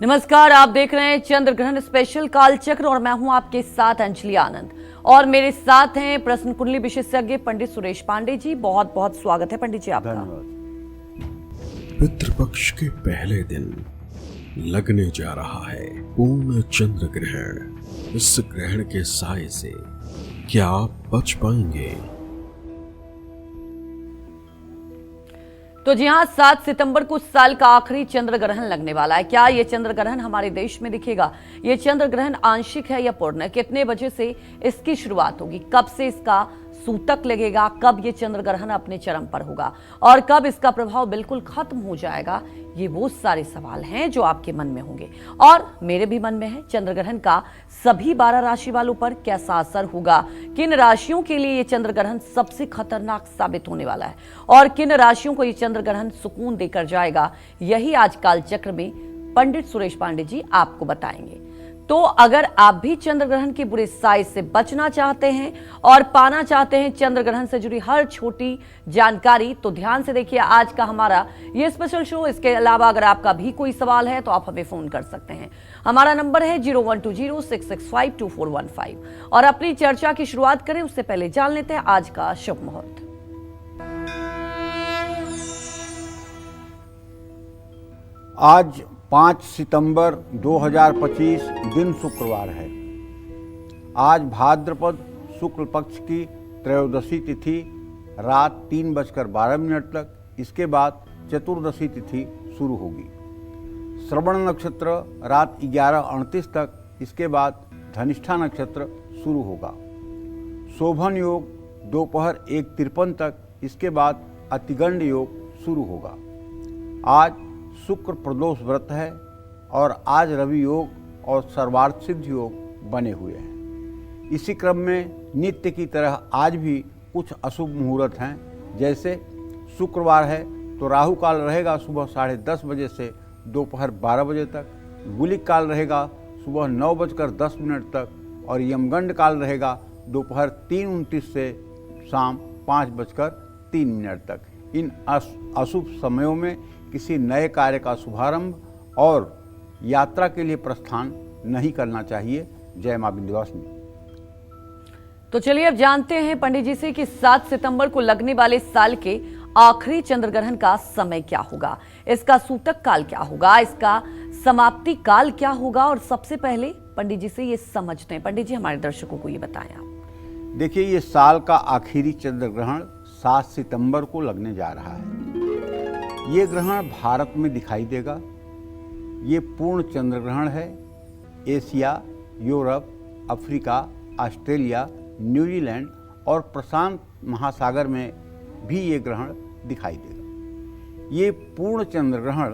नमस्कार, आप देख रहे हैं चंद्र ग्रहण स्पेशल कालचक्र और मैं हूं आपके साथ अंजलि आनंद। और मेरे साथ हैं प्रश्न कुंडली विशेषज्ञ पंडित सुरेश पांडे जी। बहुत बहुत स्वागत है पंडित जी आपका। धन्यवाद। पितृपक्ष के पहले दिन लगने जा रहा है पूर्ण चंद्र ग्रहण। इस ग्रहण के साए से क्या आप बच पाएंगे? तो जी हाँ, 7 सितंबर को साल का आखिरी चंद्र ग्रहण लगने वाला है। क्या ये चंद्र ग्रहण हमारे देश में दिखेगा? ये चंद्र ग्रहण आंशिक है या पूर्ण? कितने बजे से इसकी शुरुआत होगी? कब से इसका सूतक लगेगा? कब ये चंद्र ग्रहण अपने चरम पर होगा और कब इसका प्रभाव बिल्कुल खत्म हो जाएगा? ये वो सारे सवाल हैं जो आपके मन में होंगे और मेरे भी मन में है। चंद्र ग्रहण का सभी 12 राशि वालों पर कैसा असर होगा? किन राशियों के लिए ये चंद्र ग्रहण सबसे खतरनाक साबित होने वाला है और किन राशियों को ये चंद्र ग्रहण सुकून देकर जाएगा? यही आज कालचक्र में पंडित सुरेश पांडे जी आपको बताएंगे। तो अगर आप भी चंद्र ग्रहण के बुरे साए से बचना चाहते हैं और पाना चाहते हैं चंद्र ग्रहण से जुड़ी हर छोटी जानकारी, तो ध्यान से देखिए आज का हमारा ये स्पेशल शो। इसके अलावा अगर आपका भी कोई सवाल है तो आप हमें फोन कर सकते हैं। हमारा नंबर है 012066524415 और अपनी चर्चा की शुरुआत करें उससे पहले जान लेते हैं आज का शुभ मुहूर्त। आज 5 सितंबर 2025 दिन शुक्रवार है। आज भाद्रपद शुक्ल पक्ष की त्रयोदशी तिथि रात 3:12 तक, इसके बाद चतुर्दशी तिथि शुरू होगी। श्रवण नक्षत्र रात 11:38 तक, इसके बाद धनिष्ठा नक्षत्र शुरू होगा। शोभन योग दोपहर 1:53 तक, इसके बाद अतिगंड योग शुरू होगा। आज शुक्र प्रदोष व्रत है और आज रवि योग और सर्वार्थ सिद्ध योग बने हुए हैं। इसी क्रम में नित्य की तरह आज भी कुछ अशुभ मुहूर्त हैं। जैसे शुक्रवार है तो राहु काल रहेगा सुबह 10:30 बजे से दोपहर 12 बजे तक, गुलिक काल रहेगा सुबह 9:10 तक और यमगंड काल रहेगा दोपहर 3:29 से शाम 5:03 तक। इन अशुभ समयों में किसी नए कार्य का शुभारंभ और यात्रा के लिए प्रस्थान नहीं करना चाहिए। जय मां विंध्यवासिनी। तो चलिए अब जानते हैं पंडित जी से कि 7 सितंबर को लगने वाले साल के आखिरी चंद्र ग्रहण का समय क्या होगा, इसका सूतक काल क्या होगा, इसका समाप्ति काल क्या होगा। और सबसे पहले पंडित जी से ये समझते हैं। पंडित जी हमारे दर्शकों को ये बताएं आप। देखिए, ये साल का आखिरी चंद्र ग्रहण 7 सितंबर को लगने जा रहा है। ये ग्रहण भारत में दिखाई देगा। ये पूर्ण चंद्र ग्रहण है। Asia, Europe, Africa, Australia, New Zealand और प्रशांत महासागर में भी ये ग्रहण दिखाई देगा। ये पूर्ण चंद्र ग्रहण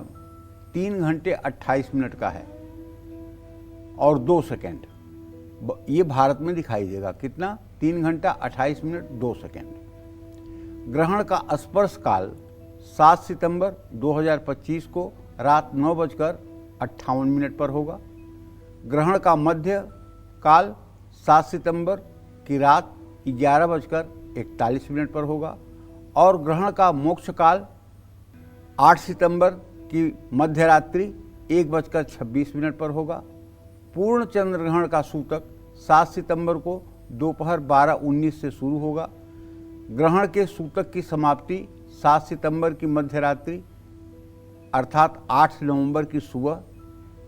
3 घंटे 28 मिनट का है और 2 सेकेंड। ये भारत में दिखाई देगा। कितना? 3 घंटा 28 मिनट 2 सेकेंड। ग्रहण का स्पर्श काल 7 सितंबर 2025 को रात 9:58 पर होगा। ग्रहण का मध्य काल 7 सितंबर की रात 11:41 पर होगा और ग्रहण का मोक्ष काल 8 सितंबर की मध्य रात्रि 1:26 पर होगा। पूर्ण चंद्र ग्रहण का सूतक 7 सितंबर को दोपहर 12:19 से शुरू होगा। ग्रहण के सूतक की समाप्ति 7 सितंबर की मध्य रात्रि अर्थात 8 नवंबर की सुबह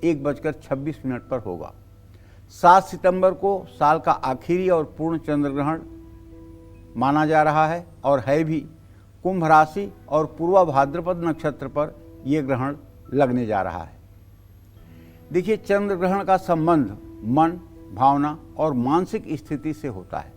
1:26 पर होगा। 7 सितंबर को साल का आखिरी और पूर्ण चंद्र ग्रहण माना जा रहा है और है भी। कुंभ राशि और पूर्वा भाद्रपद नक्षत्र पर यह ग्रहण लगने जा रहा है। देखिए, चंद्र ग्रहण का संबंध मन, भावना और मानसिक स्थिति से होता है।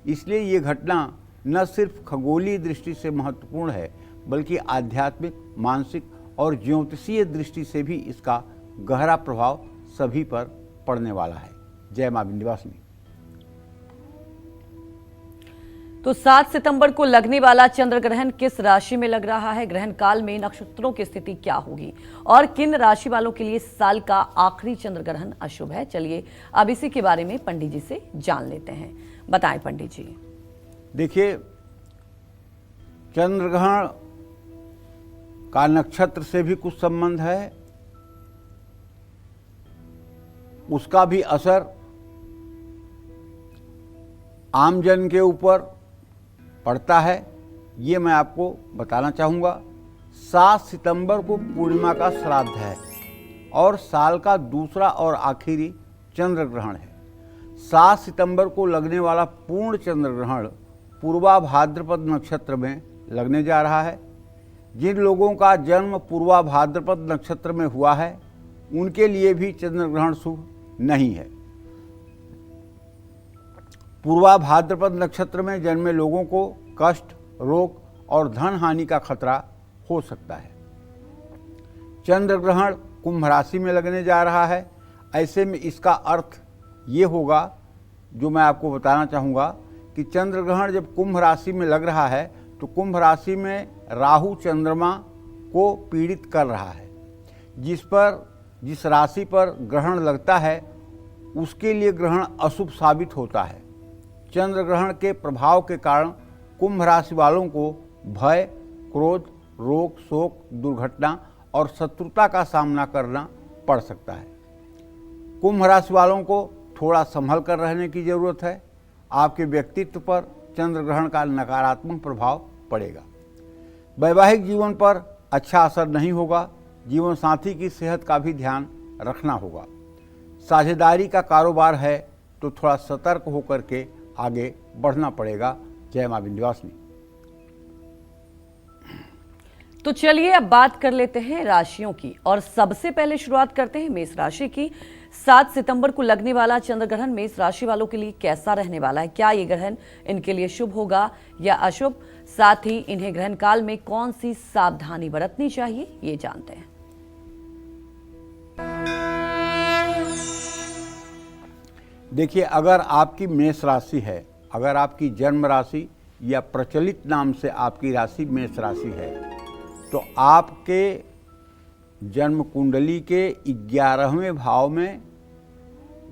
इसलिए ये घटना न सिर्फ खगोलीय दृष्टि से महत्वपूर्ण है बल्कि आध्यात्मिक, मानसिक और ज्योतिषीय दृष्टि से भी इसका गहरा प्रभाव सभी पर पड़ने वाला है। जय मां विंध्यवासिनी। तो 7 सितंबर को लगने वाला चंद्र ग्रहण किस राशि में लग रहा है? ग्रहण काल में नक्षत्रों की स्थिति क्या होगी और किन राशि वालों के लिए साल का आखिरी चंद्र ग्रहण अशुभ है? चलिए अब इसी के बारे में पंडित जी से जान लेते हैं। बताएं पंडित जी। देखिए, चंद्र ग्रहण का नक्षत्र से भी कुछ संबंध है उसका भी असर आम जन के ऊपर पड़ता है, ये मैं आपको बताना चाहूँगा। 7 सितंबर को पूर्णिमा का श्राद्ध है और साल का दूसरा और आखिरी चंद्र ग्रहण है। 7 सितंबर को लगने वाला पूर्ण चंद्र ग्रहण पूर्वा भाद्रपद नक्षत्र में लगने जा रहा है। जिन लोगों का जन्म पूर्वा भाद्रपद नक्षत्र में हुआ है उनके लिए भी चंद्र ग्रहण शुभ नहीं है। पूर्वा भाद्रपद नक्षत्र में जन्मे लोगों को कष्ट, रोग और धन हानि का खतरा हो सकता है। चंद्र ग्रहण कुंभ राशि में लगने जा रहा है। ऐसे में इसका अर्थ ये होगा, जो मैं आपको बताना चाहूँगा, कि चंद्र ग्रहण जब कुंभ राशि में लग रहा है तो कुंभ राशि में राहु चंद्रमा को पीड़ित कर रहा है। जिस राशि पर ग्रहण लगता है उसके लिए ग्रहण अशुभ साबित होता है। चंद्र ग्रहण के प्रभाव के कारण कुंभ राशि वालों को भय, क्रोध, रोग, शोक, दुर्घटना और शत्रुता का सामना करना पड़ सकता है। कुंभ राशि वालों को थोड़ा संभल कर रहने की जरूरत है। आपके व्यक्तित्व पर चंद्र ग्रहण का नकारात्मक प्रभाव पड़ेगा। वैवाहिक जीवन पर अच्छा असर नहीं होगा। जीवन साथी की सेहत का भी ध्यान रखना होगा। साझेदारी का कारोबार है तो थोड़ा सतर्क होकर के आगे बढ़ना पड़ेगा। जय मां विंध्यवासिनी। तो चलिए अब बात कर लेते हैं राशियों की, और सबसे पहले शुरुआत करते हैं मेष राशि की। 7 सितंबर को लगने वाला चंद्र ग्रहण मेष राशि वालों के लिए कैसा रहने वाला है? क्या ये ग्रहण इनके लिए शुभ होगा या अशुभ? साथ ही इन्हें ग्रहण काल में कौन सी सावधानी बरतनी चाहिए, ये जानते हैं। देखिए, अगर आपकी मेष राशि है, अगर आपकी जन्म राशि या प्रचलित नाम से आपकी राशि मेष राशि है, तो आपके जन्म कुंडली के 11वें भाव में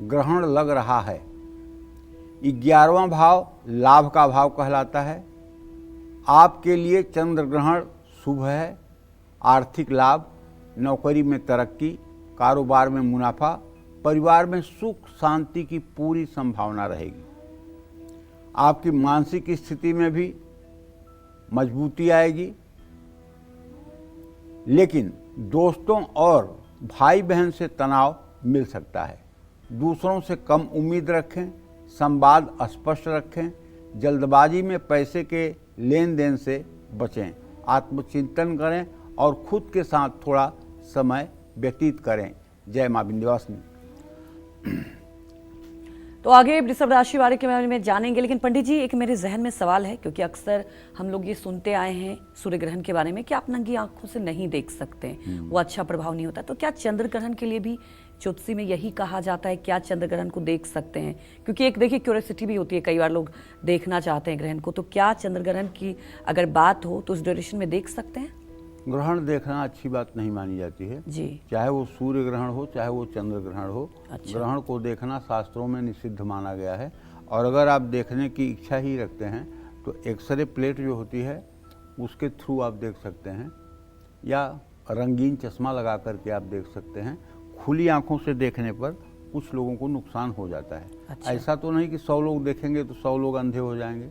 ग्रहण लग रहा है। 11वां भाव लाभ का भाव कहलाता है। आपके लिए चंद्र ग्रहण शुभ है। आर्थिक लाभ, नौकरी में तरक्की, कारोबार में मुनाफा, परिवार में सुख शांति की पूरी संभावना रहेगी। आपकी मानसिक स्थिति में भी मजबूती आएगी। लेकिन दोस्तों और भाई बहन से तनाव मिल सकता है। दूसरों से कम उम्मीद रखें, संवाद स्पष्ट रखें, जल्दबाजी में पैसे के लेन देन से बचें, आत्मचिंतन करें और खुद के साथ थोड़ा समय व्यतीत करें। जय मां विंध्यवासिनी। तो आगे वृषभ राशि वाले के बारे में जानेंगे, लेकिन पंडित जी एक मेरे जहन में सवाल है, क्योंकि अक्सर हम लोग ये सुनते आए हैं सूर्य ग्रहण के बारे में कि आप नंगी आंखों से नहीं देख सकते, वो अच्छा प्रभाव नहीं होता। तो क्या चंद्र ग्रहण के लिए भी ज्योतिषी में यही कहा जाता है, क्या चंद्र ग्रहण को देख सकते हैं? क्योंकि एक देखिए क्यूरियोसिटी भी होती है, कई बार लोग देखना चाहते हैं ग्रहण को। तो क्या चंद्र ग्रहण की अगर बात हो तो उस ड्यूरेशन में देख सकते हैं? ग्रहण देखना अच्छी बात नहीं मानी जाती है जी। चाहे वो सूर्य ग्रहण हो चाहे वो चंद्र ग्रहण हो। अच्छा। ग्रहण को देखना शास्त्रों में निषिद्ध माना गया है। और अगर आप देखने की इच्छा ही रखते हैं तो एक्सरे प्लेट जो होती है उसके थ्रू आप देख सकते हैं, या रंगीन चश्मा लगा करके आप देख सकते हैं। खुली आंखों से देखने पर कुछ लोगों को नुकसान हो जाता है। अच्छा। ऐसा तो नहीं कि 100 लोग देखेंगे तो 100 लोग अंधे हो जाएंगे,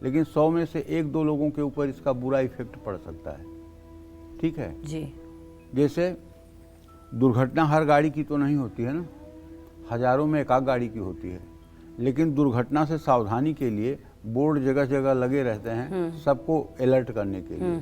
लेकिन 100 में से 1-2 लोगों के ऊपर इसका बुरा इफेक्ट पड़ सकता है। ठीक है जी। जैसे दुर्घटना हर गाड़ी की तो नहीं होती है ना, हजारों में एक आध गाड़ी की होती है, लेकिन दुर्घटना से सावधानी के लिए बोर्ड जगह जगह लगे रहते हैं सबको अलर्ट करने के लिए।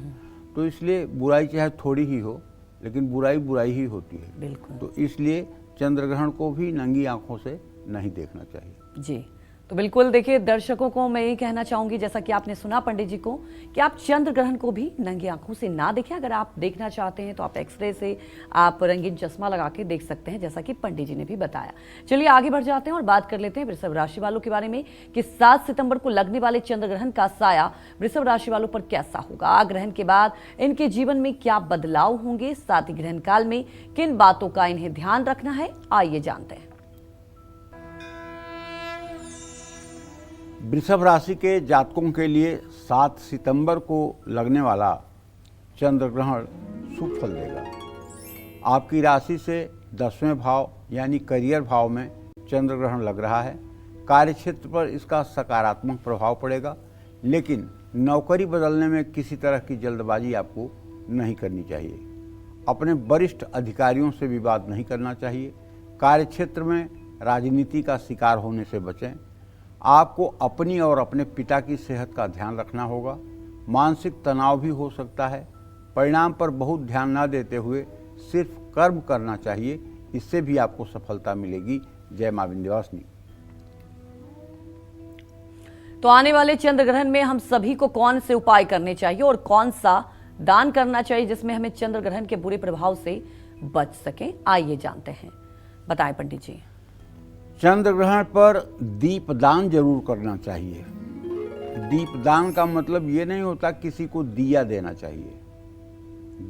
तो इसलिए बुराई चाहे थोड़ी ही हो, लेकिन बुराई बुराई ही होती है। बिल्कुल। तो इसलिए चंद्र ग्रहण को भी नंगी आंखों से नहीं देखना चाहिए। जी, तो बिल्कुल देखिए दर्शकों को मैं यही कहना चाहूंगी, जैसा कि आपने सुना पंडित जी को, कि आप चंद्र ग्रहण को भी नंगी आंखों से ना देखें। अगर आप देखना चाहते हैं तो आप एक्सरे से, आप रंगीन चश्मा लगा के देख सकते हैं, जैसा कि पंडित जी ने भी बताया। चलिए आगे बढ़ जाते हैं और बात कर लेते हैं वृषभ राशि वालों के बारे में कि 7 सितंबर को लगने वाले चंद्र ग्रहण का साया वृषभ राशि वालों पर कैसा होगा। ग्रहण के बाद इनके जीवन में क्या बदलाव होंगे, साथ ही ग्रहण काल में किन बातों का इन्हें ध्यान रखना है, आइए जानते हैं। वृषभ राशि के जातकों के लिए 7 सितंबर को लगने वाला चंद्र ग्रहण शुभ फल देगा। आपकी राशि से 10वें भाव यानी करियर भाव में चंद्र ग्रहण लग रहा है। कार्यक्षेत्र पर इसका सकारात्मक प्रभाव पड़ेगा, लेकिन नौकरी बदलने में किसी तरह की जल्दबाजी आपको नहीं करनी चाहिए। अपने वरिष्ठ अधिकारियों से विवाद नहीं करना चाहिए। कार्यक्षेत्र में राजनीति का शिकार होने से बचें। आपको अपनी और अपने पिता की सेहत का ध्यान रखना होगा। मानसिक तनाव भी हो सकता है। परिणाम पर बहुत ध्यान न देते हुए सिर्फ कर्म करना चाहिए, इससे भी आपको सफलता मिलेगी। जय मां विंध्यवासिनी। तो आने वाले चंद्र ग्रहण में हम सभी को कौन से उपाय करने चाहिए और कौन सा दान करना चाहिए जिसमें हमें चंद्र ग्रहण के बुरे प्रभाव से बच सकें, आइए जानते हैं। बताएं पंडित जी। चंद्र ग्रहण पर दीपदान जरूर करना चाहिए। दीपदान का मतलब ये नहीं होता किसी को दिया देना चाहिए।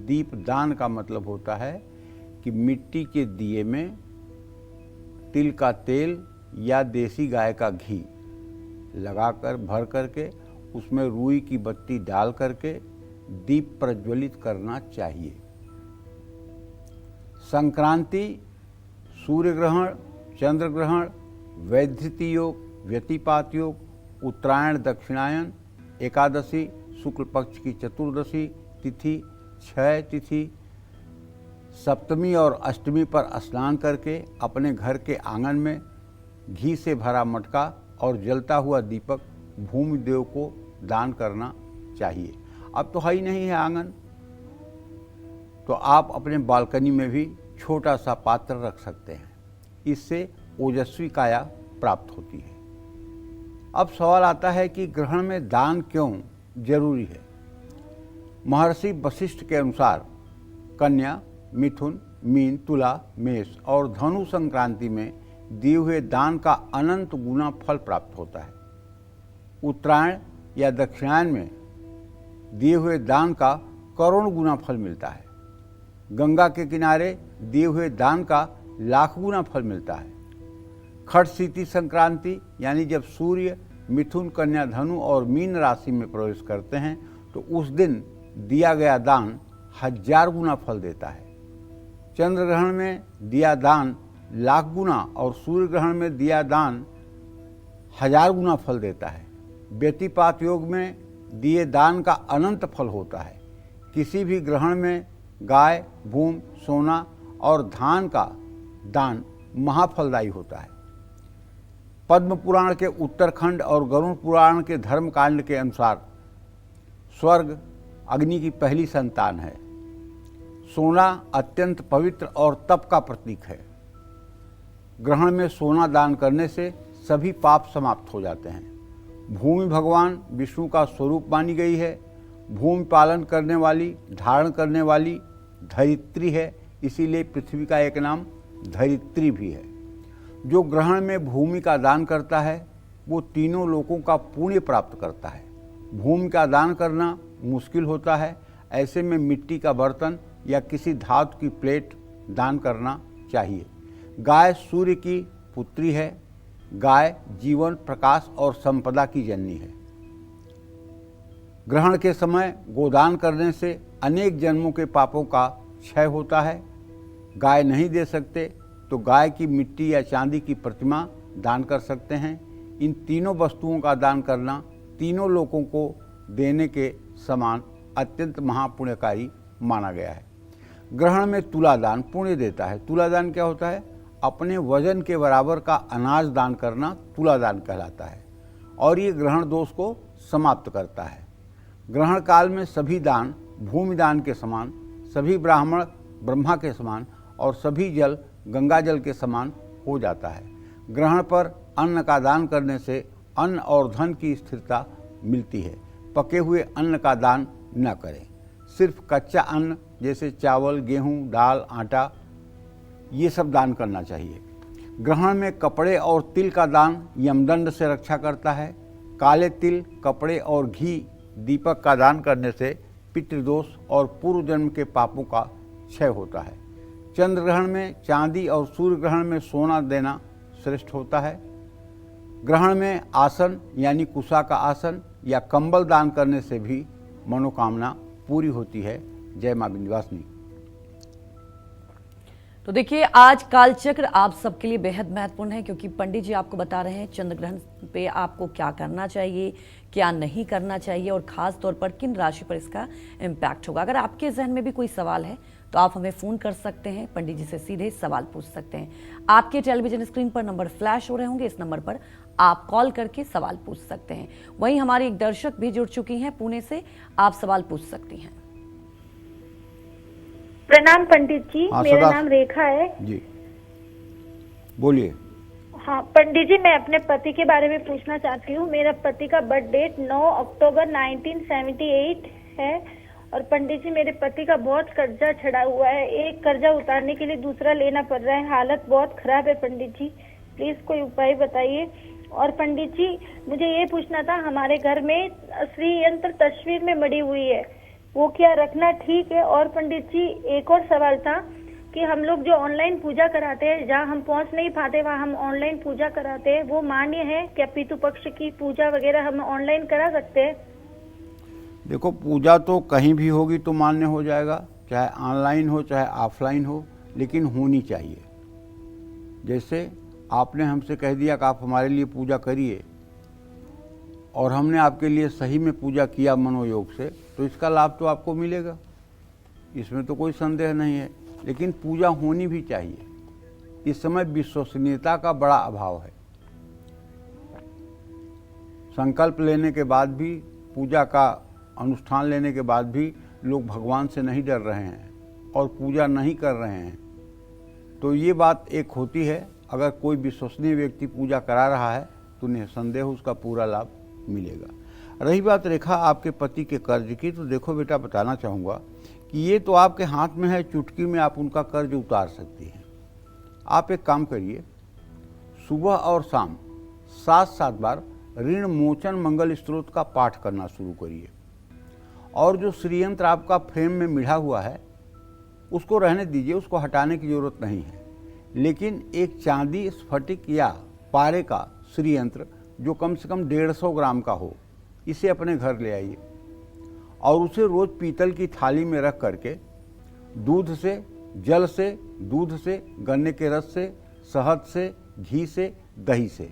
दीपदान का मतलब होता है कि मिट्टी के दिए में तिल का तेल या देसी गाय का घी लगाकर भर करके उसमें रुई की बत्ती डाल करके दीप प्रज्वलित करना चाहिए। संक्रांति, सूर्य ग्रहण, चंद्र ग्रहण, वैधृति योग, व्यतिपात योग, उत्तरायण दक्षिणायन, एकादशी, शुक्ल पक्ष की चतुर्दशी तिथि, क्षय तिथि, सप्तमी और अष्टमी पर स्नान करके अपने घर के आंगन में घी से भरा मटका और जलता हुआ दीपक भूमि देव को दान करना चाहिए। अब तो है ही नहीं है आंगन, तो आप अपने बालकनी में भी छोटा सा पात्र रख सकते हैं। इससे ओजस्वी काया प्राप्त होती है। अब सवाल आता है कि ग्रहण में दान क्यों जरूरी है। महर्षि वशिष्ठ के अनुसार कन्या, मिथुन, मीन, तुला, मेष और धनु संक्रांति में दिए हुए दान का अनंत गुना फल प्राप्त होता है। उत्तरायण या दक्षिणायन में दिए हुए दान का करोड़ गुना फल मिलता है। गंगा के किनारे दिए हुए दान का लाख गुना फल मिलता है। खटशीति संक्रांति यानी जब सूर्य मिथुन, कन्या, धनु और मीन राशि में प्रवेश करते हैं तो उस दिन दिया गया दान 1000 गुना फल देता है। चंद्र ग्रहण में दिया दान लाख गुना और सूर्य ग्रहण में दिया दान 1000 गुना फल देता है। व्यतिपात योग में दिए दान का अनंत फल होता है। किसी भी ग्रहण में गाय, भूमि, सोना और धान का दान महाफलदायी होता है। पद्म पुराण के उत्तरखंड और गरुड़ पुराण के धर्मकांड के अनुसार स्वर्ग अग्नि की पहली संतान है। सोना अत्यंत पवित्र और तप का प्रतीक है। ग्रहण में सोना दान करने से सभी पाप समाप्त हो जाते हैं। भूमि भगवान विष्णु का स्वरूप मानी गई है। भूमि पालन करने वाली, धारण करने वाली धरित्री है, इसीलिए पृथ्वी का एक नाम धरित्री भी है। जो ग्रहण में भूमि का दान करता है वो तीनों लोकों का पुण्य प्राप्त करता है। भूमि का दान करना मुश्किल होता है, ऐसे में मिट्टी का बर्तन या किसी धातु की प्लेट दान करना चाहिए। गाय सूर्य की पुत्री है। गाय जीवन, प्रकाश और संपदा की जननी है। ग्रहण के समय गोदान करने से अनेक जन्मों के पापों का क्षय होता है। गाय नहीं दे सकते तो गाय की मिट्टी या चांदी की प्रतिमा दान कर सकते हैं। इन तीनों वस्तुओं का दान करना तीनों लोगों को देने के समान अत्यंत महापुण्यकारी माना गया है। ग्रहण में तुला दान पुण्य देता है। तुला दान क्या होता है? अपने वजन के बराबर का अनाज दान करना तुला दान कहलाता है और ये ग्रहण दोष को समाप्त करता है। ग्रहण काल में सभी दान भूमि दान के समान, सभी ब्राह्मण ब्रह्मा के समान और सभी जल गंगा जल के समान हो जाता है। ग्रहण पर अन्न का दान करने से अन्न और धन की स्थिरता मिलती है। पके हुए अन्न का दान न करें। सिर्फ कच्चा अन्न जैसे चावल, गेहूं, दाल, आटा ये सब दान करना चाहिए। ग्रहण में कपड़े और तिल का दान यमदंड से रक्षा करता है। काले तिल, कपड़े और घी, दीपक का दान करने से पितृदोष और पूर्व जन्म के पापों का क्षय होता है। चंद्र ग्रहण में चांदी और सूर्य ग्रहण में सोना देना श्रेष्ठ होता है। ग्रहण में आसन यानी कुशा का आसन या कंबल दान करने से भी मनोकामना पूरी होती है। जय मां विंध्यवासिनी। तो देखिए, आज कालचक्र आप सबके लिए बेहद महत्वपूर्ण है, क्योंकि पंडित जी आपको बता रहे हैं चंद्र ग्रहण पे आपको क्या करना चाहिए, क्या नहीं करना चाहिए, और खास तौर पर किन राशि पर इसका इम्पैक्ट होगा। अगर आपके जहन में भी कोई सवाल है तो आप हमें फोन कर सकते हैं, पंडित जी से सीधे सवाल पूछ सकते हैं। आपके टेलीविजन स्क्रीन पर नंबर फ्लैश हो रहे होंगे, इस नंबर पर आप कॉल करके सवाल पूछ सकते हैं। वहीं हमारी एक दर्शक भी जुड़ चुकी हैं पुणे से, आप सवाल पूछ सकती हैं। प्रणाम पंडित जी, मेरा नाम रेखा है जी, बोलिए। हाँ पंडित जी, मैं अपने पति के बारे में पूछना चाहती हूँ। मेरा पति का बर्थ डेट 9 अक्टूबर 1978 है और पंडित जी मेरे पति का बहुत कर्जा चढ़ा हुआ है। एक कर्जा उतारने के लिए दूसरा लेना पड़ रहा है। हालत बहुत खराब है पंडित जी, प्लीज कोई उपाय बताइए। और पंडित जी मुझे ये पूछना था, हमारे घर में श्री यंत्र तस्वीर में मड़ी हुई है, वो क्या रखना ठीक है? और पंडित जी एक और सवाल था कि हम लोग जो ऑनलाइन पूजा कराते हैं, जहाँ हम पहुँच नहीं पाते वहाँ हम ऑनलाइन पूजा कराते हैं, वो मान्य है क्या? पितृ पक्ष की पूजा वगैरह हम ऑनलाइन करा सकते हैं? देखो, पूजा तो कहीं भी होगी तो मान्य हो जाएगा, चाहे ऑनलाइन हो चाहे ऑफलाइन हो, लेकिन होनी चाहिए। जैसे आपने हमसे कह दिया कि आप हमारे लिए पूजा करिए और हमने आपके लिए सही में पूजा किया मनोयोग से, तो इसका लाभ तो आपको मिलेगा, इसमें तो कोई संदेह नहीं है। लेकिन पूजा होनी भी चाहिए। इस समय विश्वसनीयता का बड़ा अभाव है। संकल्प लेने के बाद भी, पूजा का अनुष्ठान लेने के बाद भी लोग भगवान से नहीं डर रहे हैं और पूजा नहीं कर रहे हैं। तो ये बात एक होती है, अगर कोई विश्वसनीय व्यक्ति पूजा करा रहा है तो निसंदेह उसका पूरा लाभ मिलेगा। रही बात रेखा आपके पति के कर्ज की, तो देखो बेटा, बताना चाहूँगा कि ये तो आपके हाथ में है, चुटकी में आप उनका कर्ज उतार सकती हैं। आप एक काम करिए, सुबह और शाम 7-7 बार ऋण मोचन मंगल स्त्रोत का पाठ करना शुरू करिए। और जो श्रीयंत्र आपका फ्रेम में मिढ़ा हुआ है उसको रहने दीजिए, उसको हटाने की जरूरत नहीं है। लेकिन एक चांदी, स्फटिक या पारे का श्रीयंत्र जो कम से कम 150 ग्राम का हो, इसे अपने घर ले आइए और उसे रोज पीतल की थाली में रख करके दूध से, जल से, दूध से, गन्ने के रस से, शहद से, घी से, दही से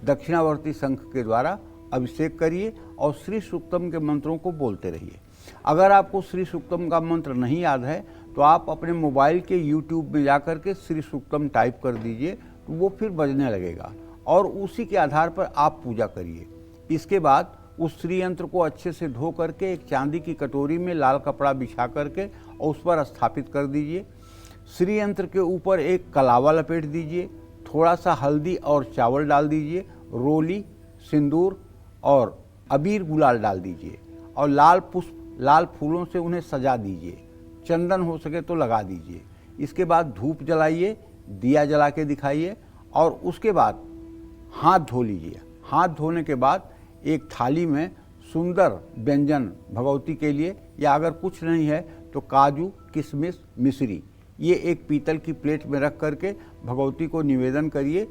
दक्षिणावर्ती शंख के द्वारा अभिषेक करिए और श्री सूक्तम के मंत्रों को बोलते रहिए। अगर आपको श्री सूक्तम का मंत्र नहीं याद है तो आप अपने मोबाइल के YouTube में जाकर के श्री सूक्तम टाइप कर दीजिए, तो वो फिर बजने लगेगा और उसी के आधार पर आप पूजा करिए। इसके बाद उस श्री यंत्र को अच्छे से धो करके एक चांदी की कटोरी में लाल कपड़ा बिछा करके और उस पर स्थापित कर दीजिए। श्री यंत्र के ऊपर एक कलावा लपेट दीजिए, थोड़ा सा हल्दी और चावल डाल दीजिए, रोली, सिंदूर और अबीर गुलाल डाल दीजिए और लाल पुष्प, लाल फूलों से उन्हें सजा दीजिए। चंदन हो सके तो लगा दीजिए। इसके बाद धूप जलाइए, दिया जला के दिखाइए और उसके बाद हाथ धो लीजिए। हाथ धोने के बाद एक थाली में सुंदर व्यंजन भगवती के लिए, या अगर कुछ नहीं है तो काजू, किशमिश, मिश्री, ये एक पीतल की प्लेट में रख करके भगवती को निवेदन करिए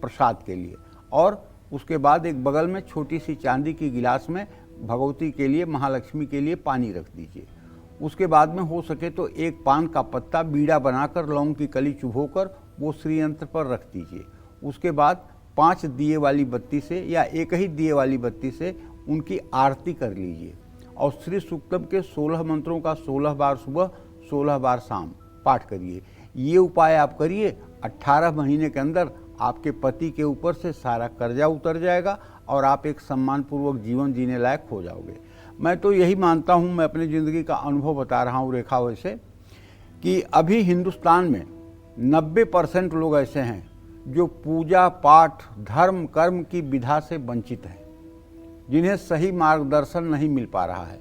प्रसाद के लिए। और उसके बाद एक बगल में छोटी सी चांदी की गिलास में भगवती के लिए, महालक्ष्मी के लिए पानी रख दीजिए। उसके बाद में हो सके तो एक पान का पत्ता बीड़ा बनाकर लौंग की कली चुभोकर वो श्रीयंत्र पर रख दीजिए। उसके बाद 5 दिए वाली बत्ती से या एक ही दिए वाली बत्ती से उनकी आरती कर लीजिए और श्री सूक्तम के 16 मंत्रों का 16 बार सुबह, 16 बार शाम पाठ करिए। ये उपाय आप करिए, 18 महीने के अंदर आपके पति के ऊपर से सारा कर्जा उतर जाएगा और आप एक सम्मानपूर्वक जीवन जीने लायक हो जाओगे। मैं तो यही मानता हूँ, मैं अपनी ज़िंदगी का अनुभव बता रहा हूँ रेखा, वैसे कि अभी हिंदुस्तान में 90% लोग ऐसे हैं जो पूजा पाठ, धर्म, कर्म की विधा से वंचित हैं, जिन्हें सही मार्गदर्शन नहीं मिल पा रहा है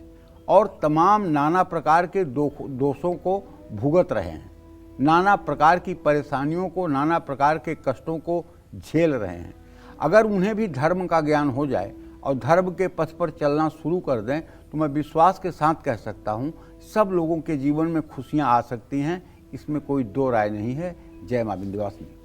और तमाम नाना प्रकार के दोषों को भुगत रहे हैं, नाना प्रकार की परेशानियों को, नाना प्रकार के कष्टों को झेल रहे हैं। अगर उन्हें भी धर्म का ज्ञान हो जाए और धर्म के पथ पर चलना शुरू कर दें तो मैं विश्वास के साथ कह सकता हूँ सब लोगों के जीवन में खुशियाँ आ सकती हैं, इसमें कोई दो राय नहीं है। जय मां विंध्यवासिनी।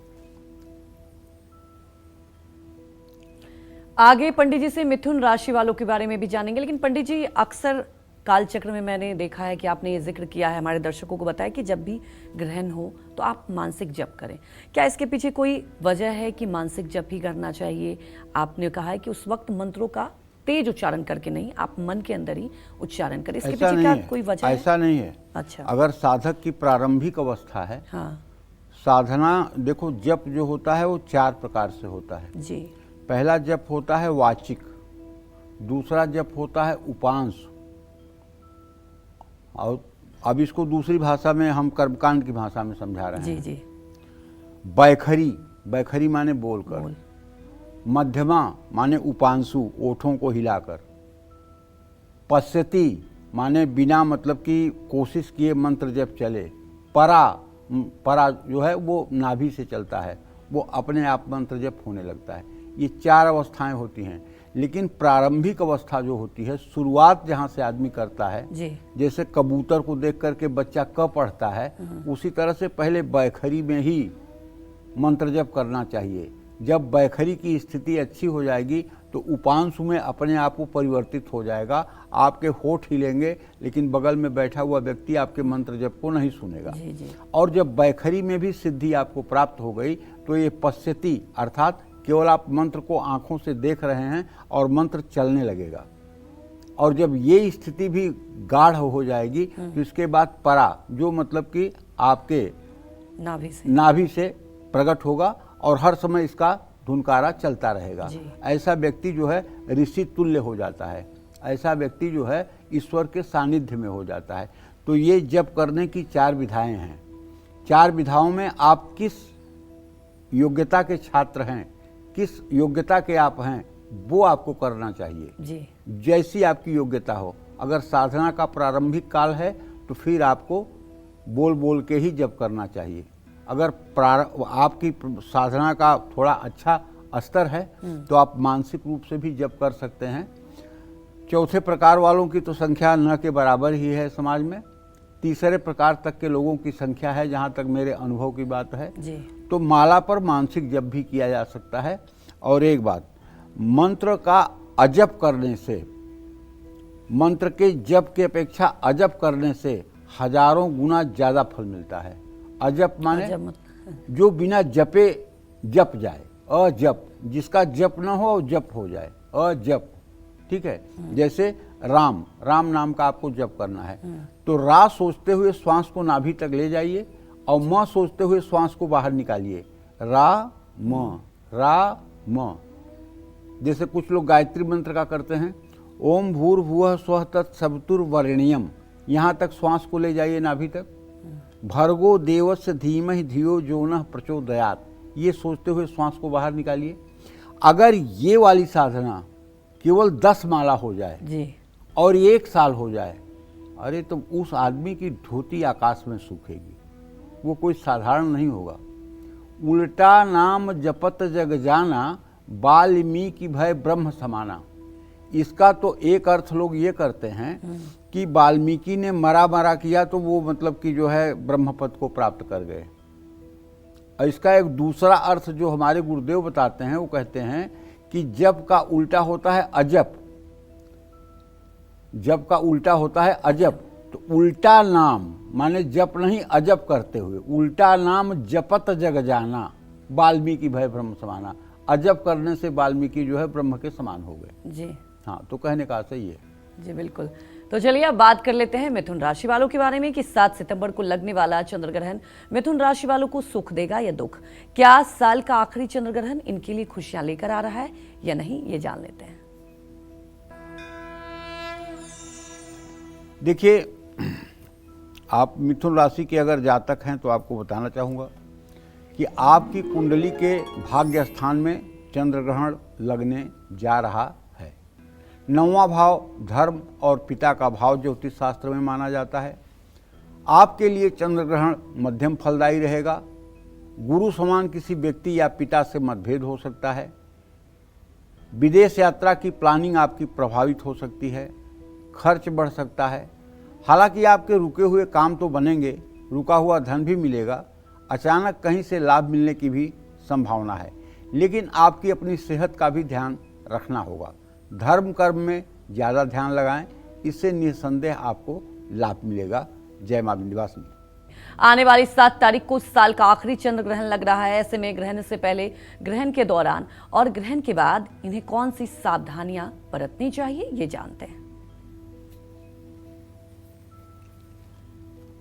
आगे पंडित जी से मिथुन राशि वालों के बारे में भी जानेंगे, लेकिन पंडित जी अक्सर कालचक्र में मैंने देखा है कि आपने ये जिक्र किया है, हमारे दर्शकों को बताया कि जब भी ग्रहण हो तो आप मानसिक जप करें। क्या इसके पीछे कोई वजह है कि मानसिक जप ही करना चाहिए? आपने कहा है कि उस वक्त मंत्रों का तेज उच्चारण करके नहीं, आप मन के अंदर ही उच्चारण करें। इसके पीछे क्या कोई वजह है? ऐसा नहीं है। अच्छा। अगर साधक की प्रारंभिक अवस्था है, हाँ साधना, देखो जप जो होता है वो 4 प्रकार से होता है जी। पहला जप होता है वाचिक, दूसरा जप होता है उपांश, और अब इसको दूसरी भाषा में हम कर्मकांड की भाषा में समझा रहे हैं। जी। बैखरी, बैखरी माने बोलकर, मध्यमा माने उपांशु, ओठों को हिलाकर, पश्यति माने बिना मतलब की कोशिश किए मंत्र जप चले, परा, परा जो है वो नाभि से चलता है, वो अपने आप मंत्र जप होने लगता है। ये 4 अवस्थाएं होती हैं। लेकिन प्रारंभिक अवस्था जो होती है, शुरुआत जहाँ से आदमी करता है जी। जैसे कबूतर को देख करके बच्चा क पढ़ता है, उसी तरह से पहले बैखरी में ही मंत्र जप करना चाहिए। जब बैखरी की स्थिति अच्छी हो जाएगी तो उपांशु में अपने आप को परिवर्तित हो जाएगा। आपके होठ हिलेंगे लेकिन बगल में बैठा हुआ व्यक्ति आपके मंत्र जप को नहीं सुनेगा। जी। और जब बैखरी में भी सिद्धि आपको प्राप्त हो गई तो ये पश्यति अर्थात केवल आप मंत्र को आंखों से देख रहे हैं और मंत्र चलने लगेगा। और जब ये स्थिति भी गाढ़ हो जाएगी तो इसके बाद परा, जो मतलब कि आपके नाभि से प्रकट होगा और हर समय इसका धुनकारा चलता रहेगा। ऐसा व्यक्ति जो है ऋषि तुल्य हो जाता है, ऐसा व्यक्ति जो है ईश्वर के सानिध्य में हो जाता है। तो ये जप करने की 4 विधाएं हैं। 4 विधाओं में आप किस योग्यता के छात्र हैं, किस योग्यता के आप हैं, वो आपको करना चाहिए जी। जैसी आपकी योग्यता हो। अगर साधना का प्रारंभिक काल है तो फिर आपको बोल बोल के ही जप करना चाहिए। अगर आपकी साधना का थोड़ा अच्छा स्तर है तो आप मानसिक रूप से भी जप कर सकते हैं। चौथे प्रकार वालों की तो संख्या न के बराबर ही है समाज में। तीसरे प्रकार तक के लोगों की संख्या है, जहाँ तक मेरे अनुभव की बात है जी। तो माला पर मानसिक जप भी किया जा सकता है। और एक बात, मंत्र का अजप करने से, मंत्र के जप की अपेक्षा अजप करने से हजारों गुना ज्यादा फल मिलता है। अजप माने जो बिना जपे जप जाए, अजप, जिसका जप न हो जप हो जाए, अजप, ठीक है। जैसे राम, राम नाम का आपको जप करना है तो रा सोचते हुए श्वास को नाभि तक ले जाइए और म सोचते हुए श्वास को बाहर निकालिए, रा म। जैसे कुछ लोग गायत्री मंत्र का करते हैं, ओम भूर्भुवः स्वः तत्सवितुर्वरेण्यम, यहाँ तक श्वास को ले जाइए नाभि तक, भर्गो देवस्य धीमहि धियो जो नः प्रचोदयात्, ये सोचते हुए श्वास को बाहर निकालिए। अगर ये वाली साधना केवल 10 माला हो जाए जी। और 1 साल हो जाए, अरे तो उस आदमी की धोती आकाश में सूखेगी, वो कोई साधारण नहीं होगा। उल्टा नाम जपत जग जाना, वाल्मीकि भय ब्रह्म समाना। इसका तो एक अर्थ लोग ये करते हैं कि वाल्मीकि ने मरा किया तो वो मतलब कि जो है ब्रह्मपद को प्राप्त कर गए। और इसका एक दूसरा अर्थ जो हमारे गुरुदेव बताते हैं, वो कहते हैं कि जप का उल्टा होता है अजप, जप का उल्टा होता है अजप। तो उल्टा नाम माने जप नहीं अजप करते हुए, उल्टा नाम जपत जग जाना, वाल्मीकि भय ब्रह्म समाना। अजप करने से वाल्मीकि जो है ब्रह्म के समान हो गए जी। हाँ, तो कहने का सही है जी बिल्कुल। तो चलिए अब बात कर लेते हैं मिथुन राशि वालों के बारे में कि 7 सितंबर को लगने वाला चंद्र ग्रहण मिथुन राशि वालों को सुख देगा या दुख। क्या साल का आखिरी चंद्र ग्रहण इनके लिए खुशियां लेकर आ रहा है या नहीं, ये जान लेते हैं। देखिए, आप मिथुन राशि के अगर जातक हैं तो आपको बताना चाहूँगा कि आपकी कुंडली के भाग्य स्थान में चंद्र ग्रहण लगने जा रहा है। 9वां भाव धर्म और पिता का भाव ज्योतिष शास्त्र में माना जाता है। आपके लिए चंद्र ग्रहण मध्यम फलदायी रहेगा। गुरु समान किसी व्यक्ति या पिता से मतभेद हो सकता है। विदेश यात्रा की प्लानिंग आपकी प्रभावित हो सकती है। खर्च बढ़ सकता है। हालांकि आपके रुके हुए काम तो बनेंगे, रुका हुआ धन भी मिलेगा। अचानक कहीं से लाभ मिलने की भी संभावना है, लेकिन आपकी अपनी सेहत का भी ध्यान रखना होगा। धर्म कर्म में ज़्यादा ध्यान लगाएं, इससे निसंदेह आपको लाभ मिलेगा। जय मां विंध्यवासिनी। आने वाली 7 तारीख को साल का आखिरी चंद्र ग्रहण लग रहा है। ऐसे में ग्रहण से पहले, ग्रहण के दौरान और ग्रहण के बाद इन्हें कौन सी सावधानियां बरतनी चाहिए, ये जानते हैं।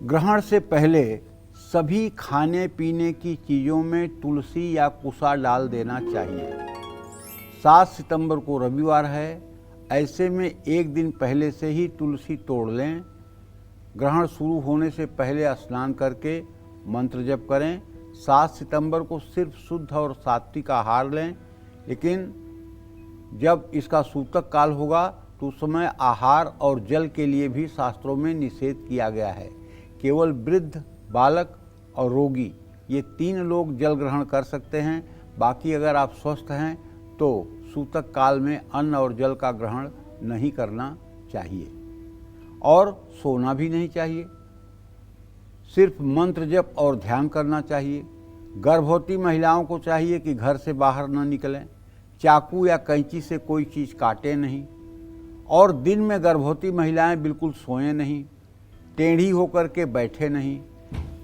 ग्रहण से पहले सभी खाने पीने की चीज़ों में तुलसी या कुसा डाल देना चाहिए। 7 सितंबर को रविवार है, ऐसे में एक दिन पहले से ही तुलसी तोड़ लें। ग्रहण शुरू होने से पहले स्नान करके मंत्र जप करें। 7 सितंबर को सिर्फ शुद्ध और सात्विक आहार लें, लेकिन जब इसका सूतक काल होगा तो उस समय आहार और जल के लिए भी शास्त्रों में निषेध किया गया है। केवल वृद्ध, बालक और रोगी, ये 3 लोग जल ग्रहण कर सकते हैं। बाकी अगर आप स्वस्थ हैं तो सूतक काल में अन्न और जल का ग्रहण नहीं करना चाहिए और सोना भी नहीं चाहिए। सिर्फ मंत्र जप और ध्यान करना चाहिए। गर्भवती महिलाओं को चाहिए कि घर से बाहर न निकलें, चाकू या कैंची से कोई चीज़ काटें नहीं, और दिन में गर्भवती महिलाएं बिल्कुल सोएं नहीं, टेढ़ी होकर के बैठे नहीं।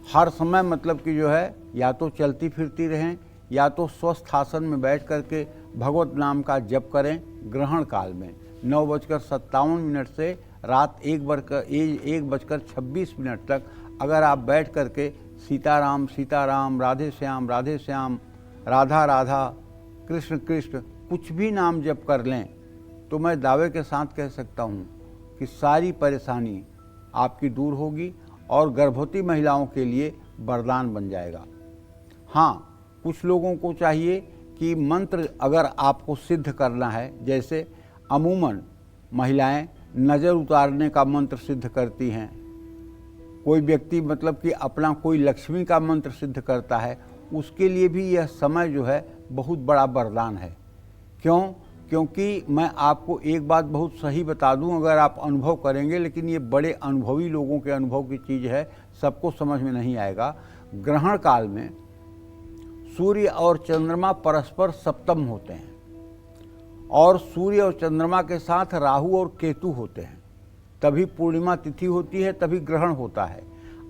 हर समय मतलब कि जो है या तो चलती फिरती रहें या तो स्वस्थ आसन में बैठ करके भगवत नाम का जप करें। ग्रहण काल में 9:57 से रात 1:26 तक अगर आप बैठ करके सीताराम सीताराम, राधे श्याम राधे श्याम, राधा राधा, कृष्ण कृष्ण कुछ भी नाम जप कर लें तो मैं दावे के साथ कह सकता हूँ कि सारी परेशानी आपकी दूर होगी और गर्भवती महिलाओं के लिए वरदान बन जाएगा। हाँ, कुछ लोगों को चाहिए कि मंत्र अगर आपको सिद्ध करना है, जैसे अमूमन महिलाएं नज़र उतारने का मंत्र सिद्ध करती हैं, कोई व्यक्ति मतलब कि अपना कोई लक्ष्मी का मंत्र सिद्ध करता है, उसके लिए भी यह समय जो है बहुत बड़ा वरदान है। क्यों? क्योंकि मैं आपको एक बात बहुत सही बता दूं, अगर आप अनुभव करेंगे, लेकिन ये बड़े अनुभवी लोगों के अनुभव की चीज़ है, सबको समझ में नहीं आएगा। ग्रहण काल में सूर्य और चंद्रमा परस्पर सप्तम होते हैं और सूर्य और चंद्रमा के साथ राहु और केतु होते हैं, तभी पूर्णिमा तिथि होती है, तभी ग्रहण होता है।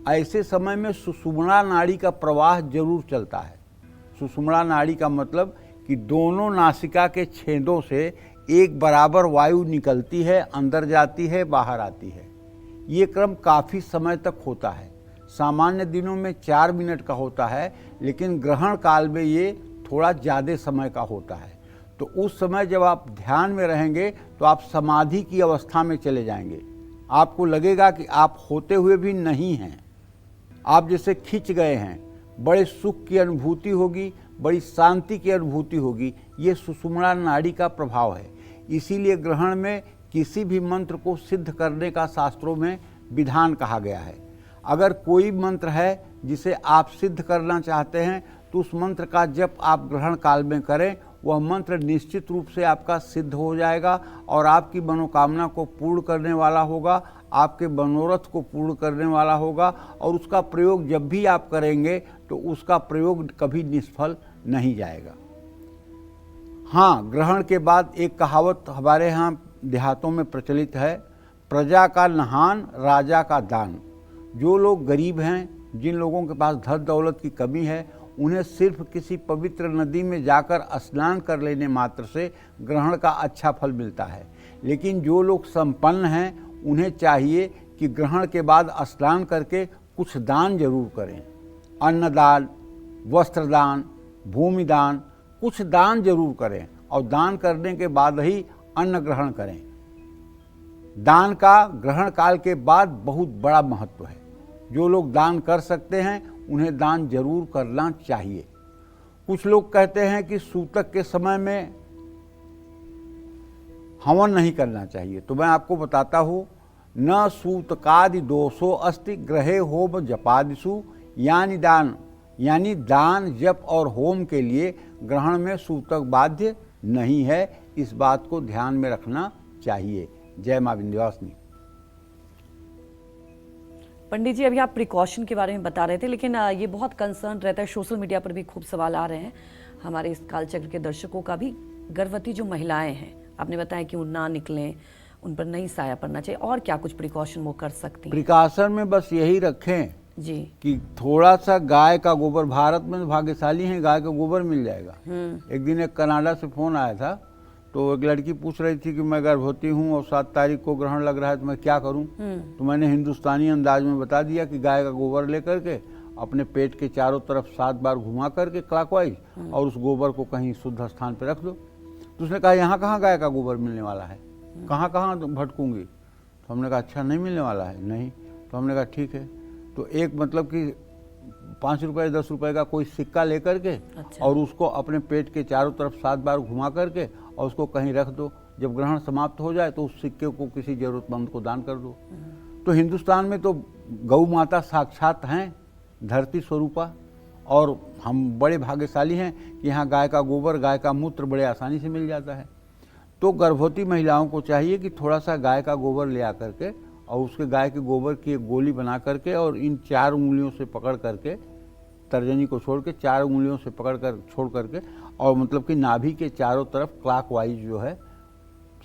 ऐसे समय में सुषुम्ना नाड़ी का प्रवाह जरूर चलता है। सुषुम्ना नाड़ी का मतलब कि दोनों नासिका के छेदों से एक बराबर वायु निकलती है, अंदर जाती है, बाहर आती है। ये क्रम काफ़ी समय तक होता है। सामान्य दिनों में 4 मिनट का होता है, लेकिन ग्रहण काल में ये थोड़ा ज़्यादा समय का होता है। तो उस समय जब आप ध्यान में रहेंगे तो आप समाधि की अवस्था में चले जाएंगे। आपको लगेगा कि आप होते हुए भी नहीं हैं, आप जैसे खिंच गए हैं। बड़े सुख की अनुभूति होगी, बड़ी शांति की अनुभूति होगी। ये सुषुम्ना नाड़ी का प्रभाव है। इसीलिए ग्रहण में किसी भी मंत्र को सिद्ध करने का शास्त्रों में विधान कहा गया है। अगर कोई मंत्र है जिसे आप सिद्ध करना चाहते हैं तो उस मंत्र का जप आप ग्रहण काल में करें। वह मंत्र निश्चित रूप से आपका सिद्ध हो जाएगा और आपकी मनोकामना को पूर्ण करने वाला होगा, आपके मनोरथ को पूर्ण करने वाला होगा। और उसका प्रयोग जब भी आप करेंगे तो उसका प्रयोग कभी निष्फल नहीं जाएगा। हाँ, ग्रहण के बाद एक कहावत हमारे यहाँ देहातों में प्रचलित है, प्रजा का नहान राजा का दान। जो लोग गरीब हैं, जिन लोगों के पास धन दौलत की कमी है, उन्हें सिर्फ किसी पवित्र नदी में जाकर स्नान कर लेने मात्र से ग्रहण का अच्छा फल मिलता है। लेकिन जो लोग संपन्न हैं उन्हें चाहिए कि ग्रहण के बाद स्नान करके कुछ दान जरूर करें। अन्नदान, वस्त्रदान, भूमिदान, कुछ दान जरूर करें और दान करने के बाद ही अन्न ग्रहण करें। दान का ग्रहण काल के बाद बहुत बड़ा महत्व है। जो लोग दान कर सकते हैं उन्हें दान जरूर करना चाहिए। कुछ लोग कहते हैं कि सूतक के समय में हवन नहीं करना चाहिए, तो मैं आपको बताता हूँ, न सूतकादि दोषो अस्ति ग्रहे होम जपादिषु, यानी दान जप और होम के लिए ग्रहण में सूतक बाध्य नहीं है। इस बात को ध्यान में रखना चाहिए। जय मां विंध्यवासिनी। पंडित जी, अभी आप प्रिकॉशन के बारे में बता रहे थे, लेकिन ये बहुत कंसर्न रहता है, सोशल मीडिया पर भी खूब सवाल आ रहे हैं हमारे इस कालचक्र के दर्शकों का भी। गर्भवती जो महिलाएं हैं, आपने बताया कि वो ना निकलें उन पर नहीं साया पड़ना चाहिए, और क्या कुछ प्रिकॉशन वो कर सकती हैं? प्रिकॉशन में बस यही रखें जी। कि थोड़ा सा गाय का गोबर, भारत में भाग्यशाली हैं, गाय का गोबर मिल जाएगा। एक दिन एक कनाडा से फोन आया था, तो एक लड़की पूछ रही थी कि मैं गर्भवती हूँ और 7 तारीख को ग्रहण लग रहा है, तो मैं क्या करूँ। तो मैंने हिंदुस्तानी अंदाज में बता दिया कि गाय का गोबर लेकर के अपने पेट के चारों तरफ 7 बार घुमा करके क्लॉकवाइज, और उस गोबर को कहीं शुद्ध स्थान पर रख दो। तो उसने कहा यहाँ कहाँ गाय का गोबर मिलने वाला है, कहाँ कहाँ भटकूंगी। तो हमने कहा अच्छा नहीं मिलने वाला है, नहीं। तो हमने कहा ठीक है। तो एक मतलब कि 5 रुपए 10 रुपए का कोई सिक्का लेकर के, अच्छा। और उसको अपने पेट के चारों तरफ 7 बार घुमा करके और उसको कहीं रख दो। जब ग्रहण समाप्त हो जाए तो उस सिक्के को किसी जरूरतमंद को दान कर दो। तो हिंदुस्तान में तो गौ माता साक्षात हैं, धरती स्वरूपा, और हम बड़े भाग्यशाली हैं कि यहाँ गाय का गोबर, गाय का मूत्र बड़े आसानी से मिल जाता है। तो गर्भवती महिलाओं को चाहिए कि थोड़ा सा गाय का गोबर ले आकर के, और उसके गाय के गोबर की एक गोली बना करके, और इन 4 उंगलियों से पकड़ करके, तर्जनी को छोड़ के 4 उंगलियों से पकड़ कर छोड़ करके, और मतलब कि नाभि के चारों तरफ क्लॉकवाइज जो है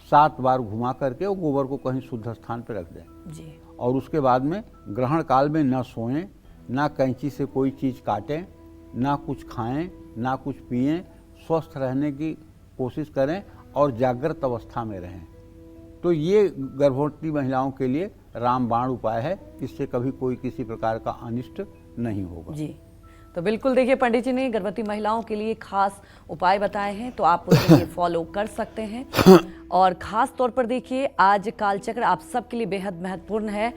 7 बार घुमा करके वो गोबर को कहीं शुद्ध स्थान पर रख दें जी। और उसके बाद में ग्रहण काल में न सोएं, ना कैंची से कोई चीज़ काटें, ना कुछ खाएं, ना कुछ पिएं, स्वस्थ रहने की कोशिश करें और जागृत अवस्था में रहें। तो ये गर्भवती महिलाओं के लिए रामबाण उपाय है, इससे कभी कोई किसी प्रकार का अनिष्ट नहीं होगा। जी, तो बिल्कुल देखिए पंडित जी ने गर्भवती महिलाओं के लिए खास उपाय बताए हैं, तो आप उसे फॉलो कर सकते हैं। और खास तौर पर देखिए आज कालचक्र आप सबके लिए बेहद महत्वपूर्ण है,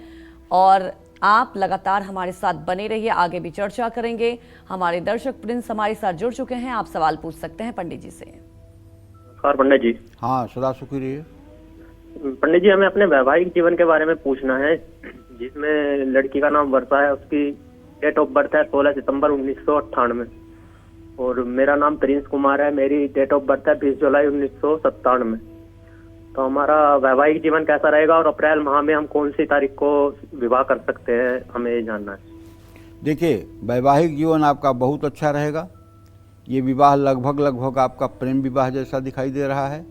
और आप लगातार हमारे साथ बने रहिए, आगे भी चर्चा करेंगे। हमारे दर्शक प्रिंस हमारे साथ जुड़ चुके हैं, आप सवाल पूछ सकते हैं पंडित जी से। नमस्कार पंडित जी। हाँ, सदा सुखी रहिए। पंडित जी, हमें अपने वैवाहिक जीवन के बारे में पूछना है, जिसमें लड़की का नाम वर्षा है, उसकी डेट ऑफ बर्थ है 16 सितंबर 1998, और मेरा नाम प्रिंस कुमार है, मेरी डेट ऑफ बर्थ है 20 जुलाई 1997। तो हमारा वैवाहिक जीवन कैसा रहेगा, और अप्रैल माह में हम कौन सी तारीख को विवाह कर सकते हैं, हमें ये जानना है। देखिए, वैवाहिक जीवन आपका बहुत अच्छा रहेगा। ये विवाह लगभग आपका प्रेम विवाह जैसा दिखाई दे रहा है।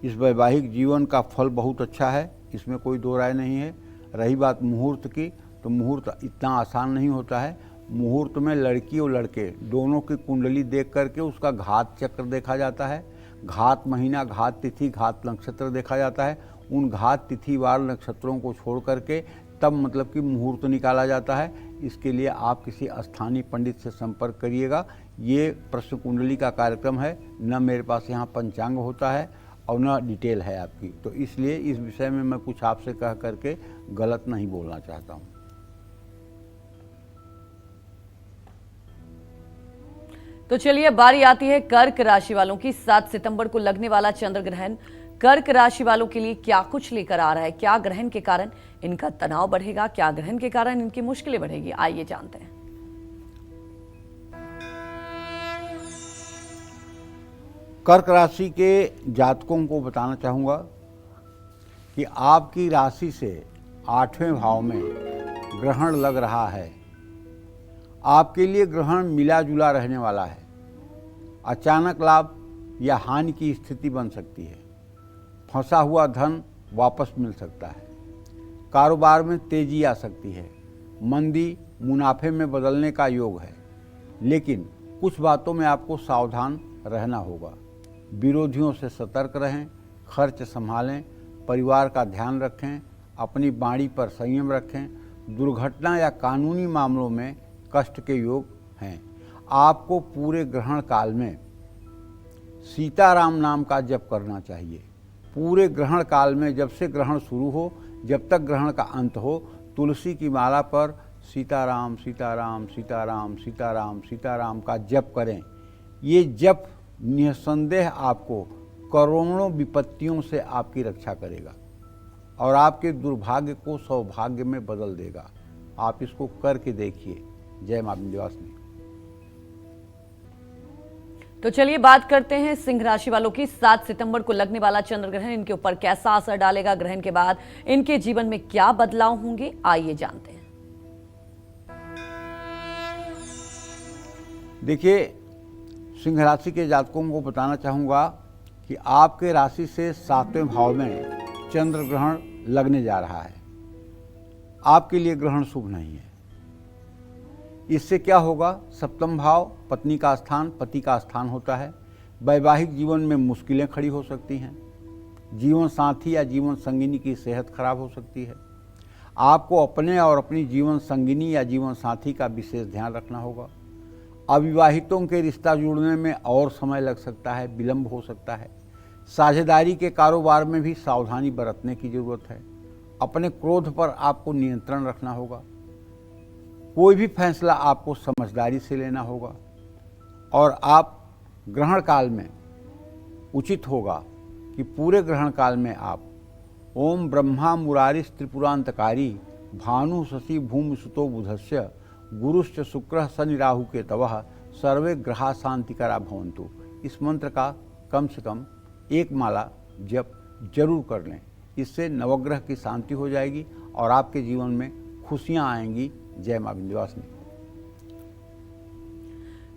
इस वैवाहिक जीवन का फल बहुत अच्छा है, इसमें कोई दो राय नहीं है। रही बात मुहूर्त की, तो मुहूर्त इतना आसान नहीं होता है। मुहूर्त में लड़की और लड़के दोनों की कुंडली देख करके उसका घात चक्र देखा जाता है, घात महीना, घात तिथि, घात नक्षत्र देखा जाता है। उन घात तिथि वार नक्षत्रों को छोड़ करके तब मतलब कि मुहूर्त निकाला जाता है। इसके लिए आप किसी स्थानीय पंडित से संपर्क करिएगा। ये प्रश्न कुंडली का कार्यक्रम है, न मेरे पास यहाँ पंचांग होता है और न डिटेल है आपकी, तो इसलिए इस विषय में मैं कुछ आपसे कह करके गलत नहीं बोलना चाहता हूँ। तो चलिए बारी आती है कर्क राशि वालों की। 7 सितंबर को लगने वाला चंद्र ग्रहण कर्क राशि वालों के लिए क्या कुछ लेकर आ रहा है। क्या ग्रहण के कारण इनका तनाव बढ़ेगा, क्या ग्रहण के कारण इनकी मुश्किलें बढ़ेगी, आइए जानते हैं। कर्क राशि के जातकों को बताना चाहूँगा कि आपकी राशि से 8वें भाव में ग्रहण लग रहा है। आपके लिए ग्रहण मिला जुला रहने वाला है। अचानक लाभ या हानि की स्थिति बन सकती है। फंसा हुआ धन वापस मिल सकता है। कारोबार में तेजी आ सकती है। मंदी मुनाफे में बदलने का योग है, लेकिन कुछ बातों में आपको सावधान रहना होगा। विरोधियों से सतर्क रहें, खर्च संभालें, परिवार का ध्यान रखें, अपनी वाणी पर संयम रखें। दुर्घटना या कानूनी मामलों में कष्ट के योग हैं। आपको पूरे ग्रहण काल में सीताराम नाम का जप करना चाहिए। पूरे ग्रहण काल में जब से ग्रहण शुरू हो जब तक ग्रहण का अंत हो, तुलसी की माला पर सीताराम सीताराम सीताराम सीताराम सीताराम का जप करें। ये जप निसंदेह आपको करोड़ों विपत्तियों से आपकी रक्षा करेगा और आपके दुर्भाग्य को सौभाग्य में बदल देगा। आप इसको करके देखिए। जय मां विंध्यवासिनी। तो चलिए बात करते हैं सिंह राशि वालों की। 7 सितंबर को लगने वाला चंद्र ग्रहण इनके ऊपर कैसा असर डालेगा, ग्रहण के बाद इनके जीवन में क्या बदलाव होंगे, आइए जानते हैं। देखिए, सिंह राशि के जातकों को बताना चाहूँगा कि आपके राशि से 7वें भाव में चंद्र ग्रहण लगने जा रहा है। आपके लिए ग्रहण शुभ नहीं है। इससे क्या होगा? सप्तम भाव पत्नी का स्थान, पति का स्थान होता है। वैवाहिक जीवन में मुश्किलें खड़ी हो सकती हैं। जीवन साथी या जीवन संगिनी की सेहत खराब हो सकती है। आपको अपने और अपनी जीवन संगिनी या जीवन साथी का विशेष ध्यान रखना होगा। अविवाहितों के रिश्ता जुड़ने में और समय लग सकता है, विलंब हो सकता है। साझेदारी के कारोबार में भी सावधानी बरतने की जरूरत है। अपने क्रोध पर आपको नियंत्रण रखना होगा। कोई भी फैसला आपको समझदारी से लेना होगा और आप ग्रहण काल में उचित होगा कि पूरे ग्रहण काल में आप ओम ब्रह्मा मुरारिस त्रिपुरांतकारी भानु शशि भूमि सुतो बुधस्य गुरुश्च शुक्र शनि राहु के तवः सर्वे ग्रहा शांतिकरा भवन्तु, इस मंत्र का कम से कम 1 माला जप जरूर कर लें। इससे नवग्रह की शांति हो जाएगी और आपके जीवन में खुशियां आएंगी। जय मां विंध्यवासिनी।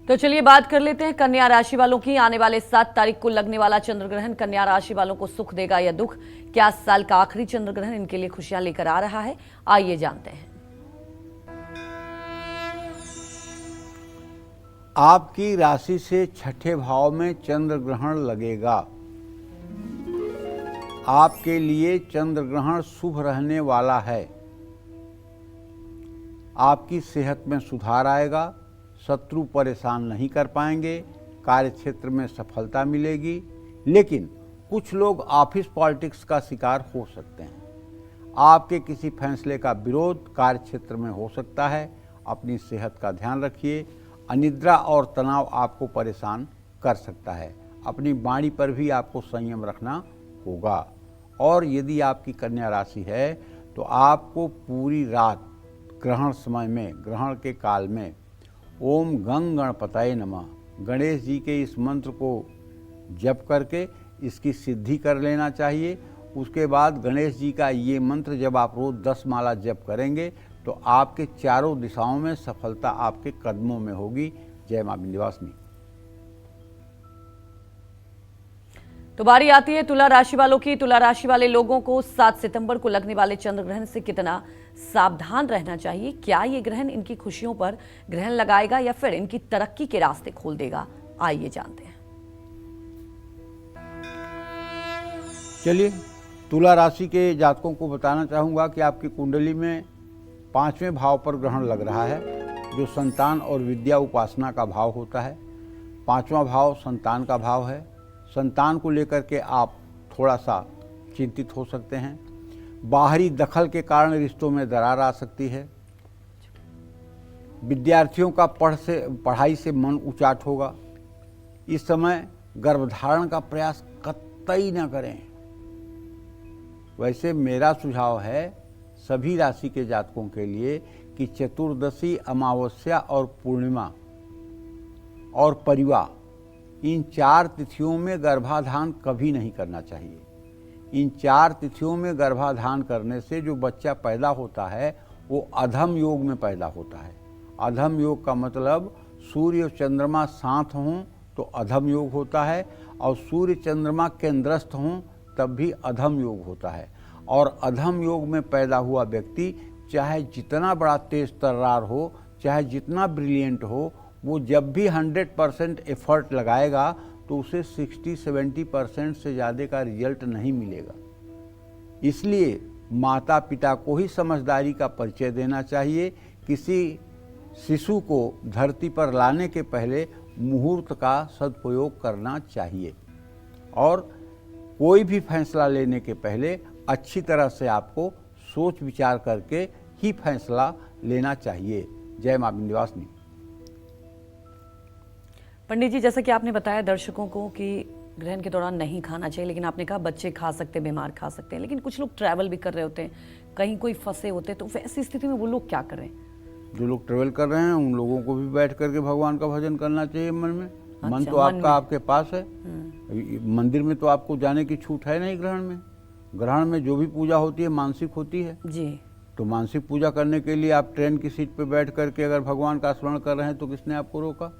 तो चलिए बात कर लेते हैं कन्या राशि वालों की। आने वाले 7 तारीख को लगने वाला चंद्र ग्रहण कन्या राशि वालों को सुख देगा या दुख? क्या साल का आखिरी चंद्र ग्रहण इनके लिए खुशियां लेकर आ रहा है? आइए जानते हैं। आपकी राशि से छठे भाव में चंद्र ग्रहण लगेगा। आपके लिए चंद्र ग्रहण शुभ रहने वाला है। आपकी सेहत में सुधार आएगा। शत्रु परेशान नहीं कर पाएंगे। कार्य क्षेत्र में सफलता मिलेगी। लेकिन कुछ लोग ऑफिस पॉलिटिक्स का शिकार हो सकते हैं। आपके किसी फैसले का विरोध कार्य क्षेत्र में हो सकता है। अपनी सेहत का ध्यान रखिए। अनिद्रा और तनाव आपको परेशान कर सकता है। अपनी वाणी पर भी आपको संयम रखना होगा। और यदि आपकी कन्या राशि है तो आपको पूरी रात ग्रहण समय में, ग्रहण के काल में ओम गंग गणपतये नमः गणेश जी के इस मंत्र को जप करके इसकी सिद्धि कर लेना चाहिए। उसके बाद गणेश जी का ये मंत्र जब आप रोज 10 माला जप करेंगे तो आपके चारों दिशाओं में सफलता आपके कदमों में होगी। जय मां विंध्यवासिनी। तो बारी आती है तुला राशि वालों की। तुला राशि वाले लोगों को 7 सितंबर को लगने वाले चंद्र ग्रहण से कितना सावधान रहना चाहिए? क्या ये ग्रहण इनकी खुशियों पर ग्रहण लगाएगा या फिर इनकी तरक्की के रास्ते खोल देगा? आइए जानते हैं। चलिए तुला राशि के जातकों को बताना चाहूँगा कि आपकी कुंडली में 5वें भाव पर ग्रहण लग रहा है, जो संतान और विद्या उपासना का भाव होता है। 5वां भाव संतान का भाव है। संतान को लेकर के आप थोड़ा सा चिंतित हो सकते हैं। बाहरी दखल के कारण रिश्तों में दरार आ सकती है। विद्यार्थियों का पढ़ाई से मन उचाट होगा। इस समय गर्भधारण का प्रयास कतई न करें। वैसे मेरा सुझाव है सभी राशि के जातकों के लिए कि चतुर्दशी, अमावस्या और पूर्णिमा और परिवा, इन 4 तिथियों में गर्भाधान कभी नहीं करना चाहिए। इन 4 तिथियों में गर्भाधान करने से जो बच्चा पैदा होता है वो अधम योग में पैदा होता है। अधम योग का मतलब सूर्य और चंद्रमा साथ हों तो अधम योग होता है, और सूर्य चंद्रमा केंद्रस्थ हों तब भी अधम योग होता है। और अधम योग में पैदा हुआ व्यक्ति चाहे जितना बड़ा तेज तर्रार हो, चाहे जितना ब्रिलियंट हो, वो जब भी 100% एफर्ट लगाएगा तो उसे 60-70% से ज़्यादा का रिजल्ट नहीं मिलेगा। इसलिए माता पिता को ही समझदारी का परिचय देना चाहिए। किसी शिशु को धरती पर लाने के पहले मुहूर्त का सदुपयोग करना चाहिए, और कोई भी फैसला लेने के पहले अच्छी तरह से आपको सोच विचार करके ही फैसला लेना चाहिए। जय मां विंध्यवासिनी। पंडित जी, जैसा कि आपने बताया दर्शकों को कि ग्रहण के दौरान नहीं खाना चाहिए, लेकिन आपने कहा बच्चे खा सकते हैं, बीमार खा सकते हैं, लेकिन कुछ लोग ट्रैवल भी कर रहे होते हैं, कहीं कोई फंसे होते हैं, तो वैसी स्थिति में वो लोग क्या कर रहे हैं? जो लोग ट्रैवल कर रहे हैं उन लोगों को भी बैठ करके भगवान का भजन करना चाहिए मन में। मन तो आपका आपके पास है। मंदिर में तो आपको जाने की छूट है नहीं। ग्रहण में, ग्रहण में जो भी पूजा होती है मानसिक होती है जी। तो मानसिक पूजा करने के लिए आप ट्रेन की सीट पे बैठ करके अगर भगवान का स्मरण कर रहे हैं तो किसने आपको रोका?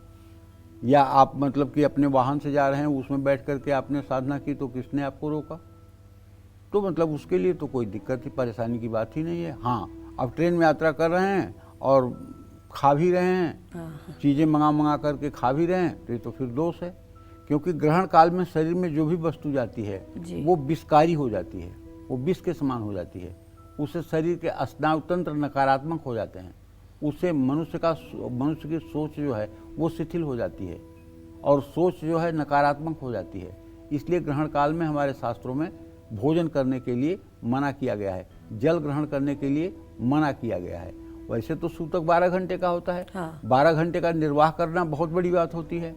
या आप मतलब कि अपने वाहन से जा रहे हैं उसमें बैठ करके आपने साधना की तो किसने आपको रोका? तो मतलब उसके लिए तो कोई दिक्कत ही परेशानी की बात ही नहीं है। हाँ, अब ट्रेन में यात्रा कर रहे हैं और खा भी रहे हैं, चीज़ें मंगा करके खा भी रहे हैं, तो ये तो फिर दोष है। क्योंकि ग्रहण काल में शरीर में जो भी वस्तु जाती है वो विषकारी हो जाती है, वो विष के समान हो जाती है। उससे शरीर के स्नायु तंत्र नकारात्मक हो जाते हैं, उससे मनुष्य की सोच जो है वो शिथिल हो जाती है और सोच जो है नकारात्मक हो जाती है। इसलिए ग्रहण काल में हमारे शास्त्रों में भोजन करने के लिए मना किया गया है, जल ग्रहण करने के लिए मना किया गया है। वैसे तो सूतक 12 घंटे का होता है। 12 घंटे का निर्वाह करना बहुत बड़ी बात होती है।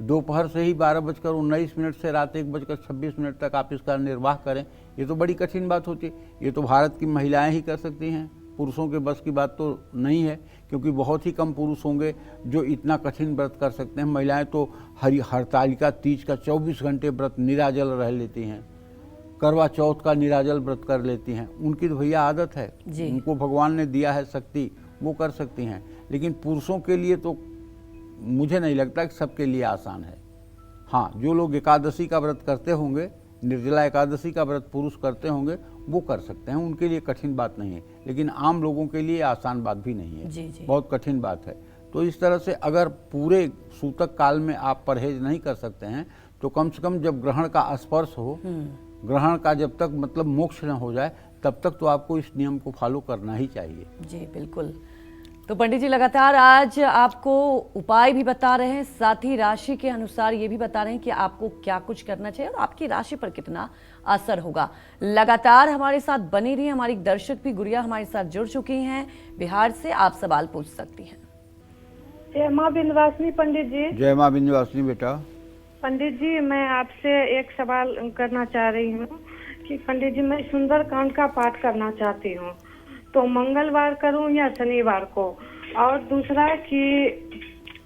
दोपहर से ही 12:19 से रात 1:26 तक आप इसका निर्वाह करें, ये तो बड़ी कठिन बात होती है। ये तो भारत की महिलाएं ही कर सकती हैं, पुरुषों के बस की बात तो नहीं है, क्योंकि बहुत ही कम पुरुष होंगे जो इतना कठिन व्रत कर सकते हैं। महिलाएं तो हरतालिका तीज का 24 घंटे व्रत निराजल रह लेती हैं, करवा चौथ का निराजल व्रत कर लेती हैं। उनकी तो भैया आदत है, उनको भगवान ने दिया है शक्ति, वो कर सकती हैं। लेकिन पुरुषों के लिए तो मुझे नहीं लगता कि सबके लिए आसान है। हाँ, जो लोग एकादशी का व्रत करते होंगे, निर्जला एकादशी का व्रत पुरुष करते होंगे, वो कर सकते हैं, उनके लिए कठिन बात नहीं है। लेकिन आम लोगों के लिए आसान बात भी नहीं है, बहुत कठिन बात है। तो इस तरह से अगर पूरे सूतक काल में आप परहेज नहीं कर सकते हैं, तो कम से कम जब ग्रहण का स्पर्श हो, ग्रहण का जब तक मतलब मोक्ष न हो जाए, तब तक तो आपको इस नियम को फॉलो करना ही चाहिए। जी बिल्कुल। तो पंडित जी लगातार आज आपको उपाय भी बता रहे हैं, साथ ही राशि के अनुसार ये भी बता रहे हैं कि आपको क्या कुछ करना चाहिए और आपकी राशि पर कितना असर होगा। लगातार हमारे साथ बनी रही। हमारी दर्शक भी गुड़िया हमारे साथ जुड़ चुकी हैं बिहार से, आप सवाल पूछ सकती हैं। जय माँ विंध्यवासिनी पंडित जी। जय माँ विंध्यवासिनी बेटा। पंडित जी, मैं आपसे एक सवाल करना चाह रही हूँ कि पंडित जी, मैं सुंदरकांड का पाठ करना चाहती हूँ, तो मंगलवार करूँ या शनिवार को? और दूसरा कि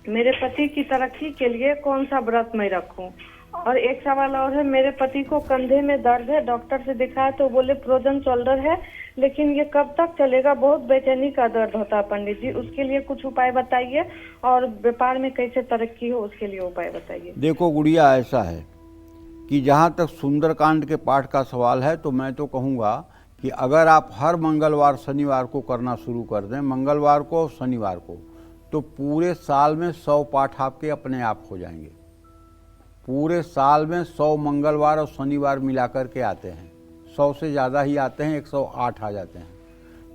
मेरे पति की तरक्की के लिए कौन सा व्रत मैं रखूँ? और एक सवाल और है, मेरे पति को कंधे में दर्द है, डॉक्टर से दिखाया तो बोले फ्रोजन शोल्डर है, लेकिन ये कब तक चलेगा? बहुत बेचैनी का दर्द होता है पंडित जी, उसके लिए कुछ उपाय बताइए। और व्यापार में कैसे तरक्की हो उसके लिए उपाय बताइए। देखो गुड़िया, ऐसा है कि जहाँ तक सुंदरकांड के पाठ का सवाल है, तो मैं तो कहूँगा कि अगर आप हर मंगलवार शनिवार को करना शुरू कर दें, मंगलवार को और शनिवार को, तो पूरे साल में 100 पाठ आपके अपने आप हो जाएंगे। पूरे साल में 100 मंगलवार और शनिवार मिलाकर के आते हैं, 100 से ज़्यादा ही आते हैं, 108 आ जाते हैं।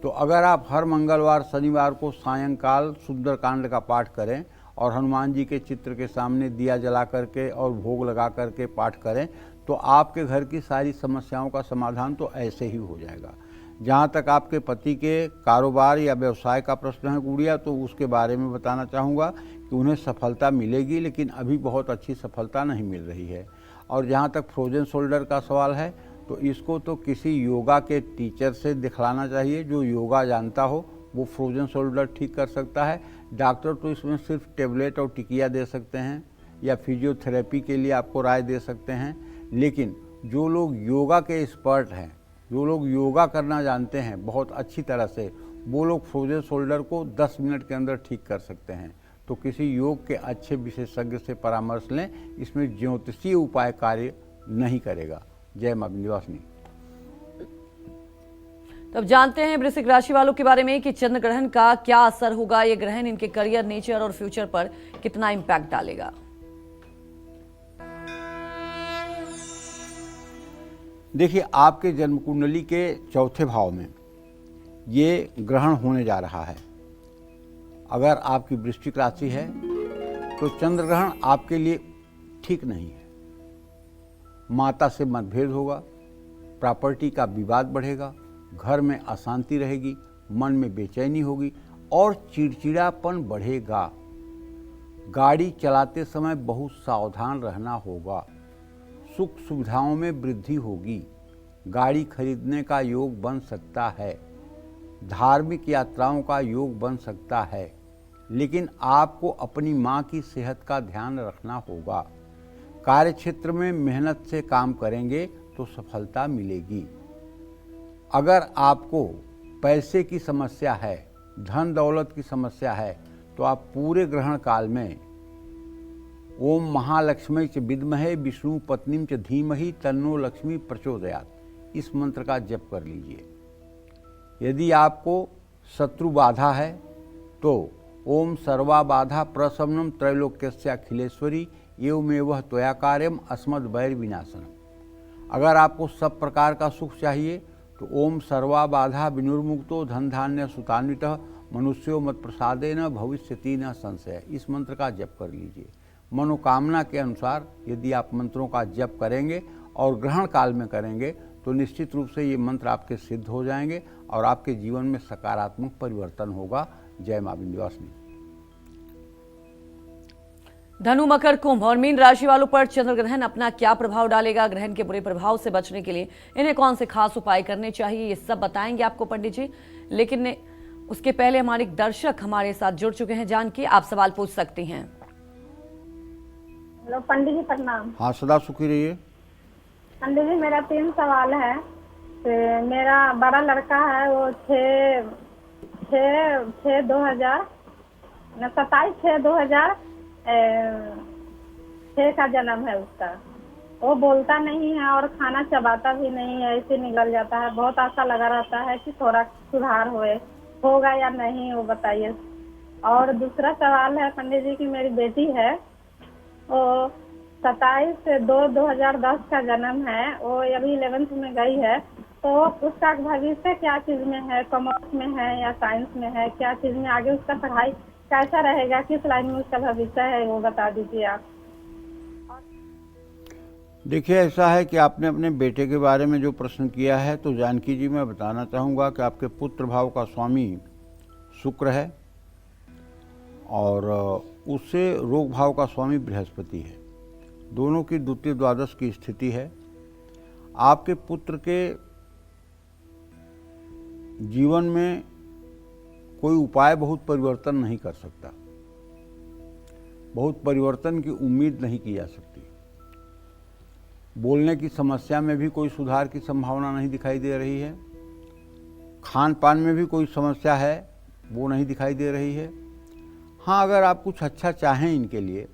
तो अगर आप हर मंगलवार शनिवार को सायंकाल सुंदरकांड का पाठ करें और हनुमान जी के चित्र के सामने दिया जला करके और भोग लगा करके पाठ करें, तो आपके घर की सारी समस्याओं का समाधान तो ऐसे ही हो जाएगा। जहाँ तक आपके पति के कारोबार या व्यवसाय का प्रश्न है गुड़िया, तो उसके बारे में बताना चाहूँगा कि उन्हें सफलता मिलेगी, लेकिन अभी बहुत अच्छी सफलता नहीं मिल रही है। और जहाँ तक फ्रोजन शोल्डर का सवाल है, तो इसको तो किसी योगा के टीचर से दिखलाना चाहिए, जो योगा जानता हो, वो फ्रोजन शोल्डर ठीक कर सकता है। डॉक्टर तो इसमें सिर्फ टेबलेट और टिकिया दे सकते हैं या फिजियोथेरेपी के लिए आपको राय दे सकते हैं। लेकिन जो लोग योगा के एक्सपर्ट हैं, जो लोग योगा करना जानते हैं बहुत अच्छी तरह से, वो लोग फ्रोजन शोल्डर को 10 मिनट के अंदर ठीक कर सकते हैं। तो किसी योग के अच्छे विशेषज्ञ से परामर्श लें, इसमें ज्योतिषीय उपाय कार्य नहीं करेगा। जय मां विंध्यवासिनी। तो अब जानते हैं वृश्चिक राशि वालों के बारे में कि चंद्र ग्रहण का क्या असर होगा, ये ग्रहण इनके करियर, नेचर और फ्यूचर पर कितना इंपैक्ट डालेगा। देखिए, आपके जन्म कुंडली के चौथे भाव में ये ग्रहण होने जा रहा है। अगर आपकी वृश्चिक राशि है तो चंद्र ग्रहण आपके लिए ठीक नहीं है। माता से मतभेद होगा, प्रॉपर्टी का विवाद बढ़ेगा, घर में अशांति रहेगी, मन में बेचैनी होगी और चिड़चिड़ापन बढ़ेगा। गाड़ी चलाते समय बहुत सावधान रहना होगा। सुख सुविधाओं में वृद्धि होगी। गाड़ी खरीदने का योग बन सकता है। धार्मिक यात्राओं का योग बन सकता है। लेकिन आपको अपनी माँ की सेहत का ध्यान रखना होगा। कार्यक्षेत्र में मेहनत से काम करेंगे तो सफलता मिलेगी। अगर आपको पैसे की समस्या है, धन दौलत की समस्या है, तो आप पूरे ग्रहण काल में ओम महालक्ष्मी च विद्महे विष्णु पत्नीम च धीमहि तन्नो लक्ष्मी प्रचोदयात्, इस मंत्र का जप कर लीजिए। यदि आपको शत्रु बाधा है तो ओम सर्वा बाधा प्रशमनम त्रैलोक्यस्याखिलेश्वरी एवमेव त्वया कार्यम अस्मद् वैर विनाशनम। अगर आपको सब प्रकार का सुख चाहिए तो ओम सर्वा बाधा विनुर्मुक्तो धन धान्य सुतान्वितः मनुष्यो मत प्रसादेन भविष्यति न संशय, इस मंत्र का जप कर लीजिए। मनोकामना के अनुसार यदि आप मंत्रों का जप करेंगे और ग्रहण काल में करेंगे तो निश्चित रूप से ये मंत्र आपके सिद्ध हो जाएंगे और आपके जीवन में सकारात्मक परिवर्तन होगा। जय मां विंध्यवासिनी। धनु, मकर, कुंभ और मीन राशि वालों पर चंद्र ग्रहण अपना क्या प्रभाव डालेगा? ग्रहण के बुरे प्रभाव से बचने के लिए इन्हें कौन से खास उपाय करने चाहिए, ये सब बताएंगे आपको पंडित जी। लेकिन उसके पहले हमारे दर्शक हमारे साथ जुड़ चुके हैं, जानकी आप सवाल पूछ सकती हैं। हेलो पंडित जी, प्रणाम। हाँ, सदा सुखी रहिए। पंडित जी, मेरा 3 सवाल है। तो मेरा बड़ा लड़का है, वो 27/6/2006 का जन्म है उसका। वो बोलता नहीं है और खाना चबाता भी नहीं है, ऐसे निकल जाता है। बहुत आशा लगा रहता है कि थोड़ा सुधार होगा या नहीं, वो बताइए। और दूसरा सवाल है पंडित जी की मेरी बेटी है, वो 27/2/2010 का जन्म है। वो अभी 11th में गई है, तो उसका भविष्य क्या चीज में है? कॉमर्स में है या साइंस में है? क्या चीज में आगे उसका पढ़ाई कैसा रहेगा? किस लाइन में उसका भविष्य है, वो बता दीजिए आप। देखिए, ऐसा है कि आपने अपने बेटे के बारे में जो प्रश्न किया है, तो जानकी जी मैं बताना चाहूँगा कि आपके पुत्र भाव का स्वामी शुक्र है और उससे रोग भाव का स्वामी बृहस्पति है। दोनों की द्वितीय द्वादश की स्थिति है। आपके पुत्र के जीवन में कोई उपाय बहुत परिवर्तन नहीं कर सकता, बहुत परिवर्तन की उम्मीद नहीं की जा सकती। बोलने की समस्या में भी कोई सुधार की संभावना नहीं दिखाई दे रही है। खान पान में भी कोई समस्या है, वो नहीं दिखाई दे रही है। हाँ, अगर आप कुछ अच्छा चाहें इनके लिए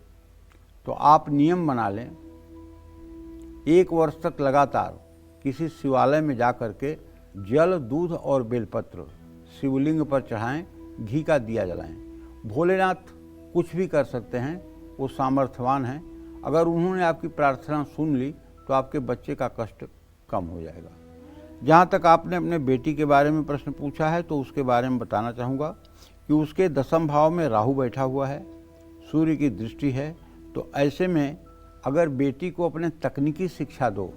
तो आप नियम बना लें, 1 वर्ष तक लगातार किसी शिवालय में जा कर के जल, दूध और बेलपत्र शिवलिंग पर चढ़ाएं, घी का दिया जलाएं। भोलेनाथ कुछ भी कर सकते हैं, वो सामर्थ्यवान हैं। अगर उन्होंने आपकी प्रार्थना सुन ली तो आपके बच्चे का कष्ट कम हो जाएगा। जहाँ तक आपने अपने बेटी के बारे में प्रश्न पूछा है, तो उसके बारे में बताना चाहूँगा कि उसके 10वें भाव में राहु बैठा हुआ है, सूर्य की दृष्टि है। तो ऐसे में अगर बेटी को अपने तकनीकी शिक्षा दो,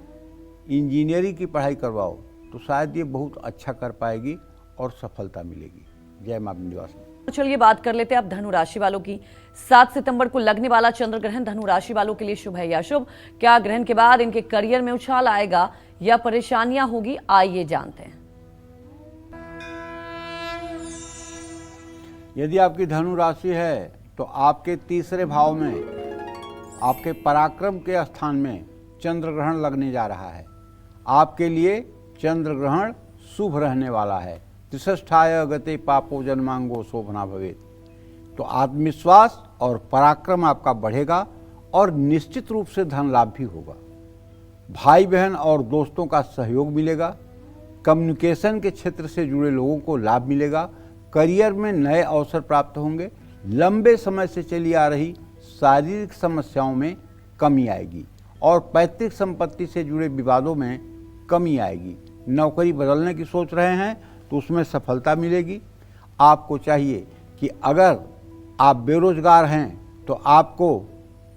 इंजीनियरिंग की पढ़ाई करवाओ, तो शायद ये बहुत अच्छा कर पाएगी और सफलता मिलेगी। जय मां विंध्यवासिनी। तो चलिए बात कर लेते हैं अब धनु राशि वालों की। 7 सितंबर को लगने वाला चंद्र ग्रहण धनु राशि वालों के लिए शुभ है या अशुभ? क्या ग्रहण के बाद इनके करियर में उछाल आएगा या परेशानियां होगी? आइए जानते हैं। यदि आपकी धनु राशि है तो आपके 3रे भाव में, आपके पराक्रम के स्थान में चंद्र ग्रहण लगने जा रहा है। आपके लिए चंद्र ग्रहण शुभ रहने वाला है। त्रिष्ठाय गते पापो जन्मांगो शोभना भवेत। तो आत्मविश्वास और पराक्रम आपका बढ़ेगा और निश्चित रूप से धन लाभ भी होगा। भाई बहन और दोस्तों का सहयोग मिलेगा। कम्युनिकेशन के क्षेत्र से जुड़े लोगों को लाभ मिलेगा। करियर में नए अवसर प्राप्त होंगे। लंबे समय से चली आ रही शारीरिक समस्याओं में कमी आएगी और पैतृक संपत्ति से जुड़े विवादों में कमी आएगी। नौकरी बदलने की सोच रहे हैं तो उसमें सफलता मिलेगी। आपको चाहिए कि अगर आप बेरोजगार हैं तो आपको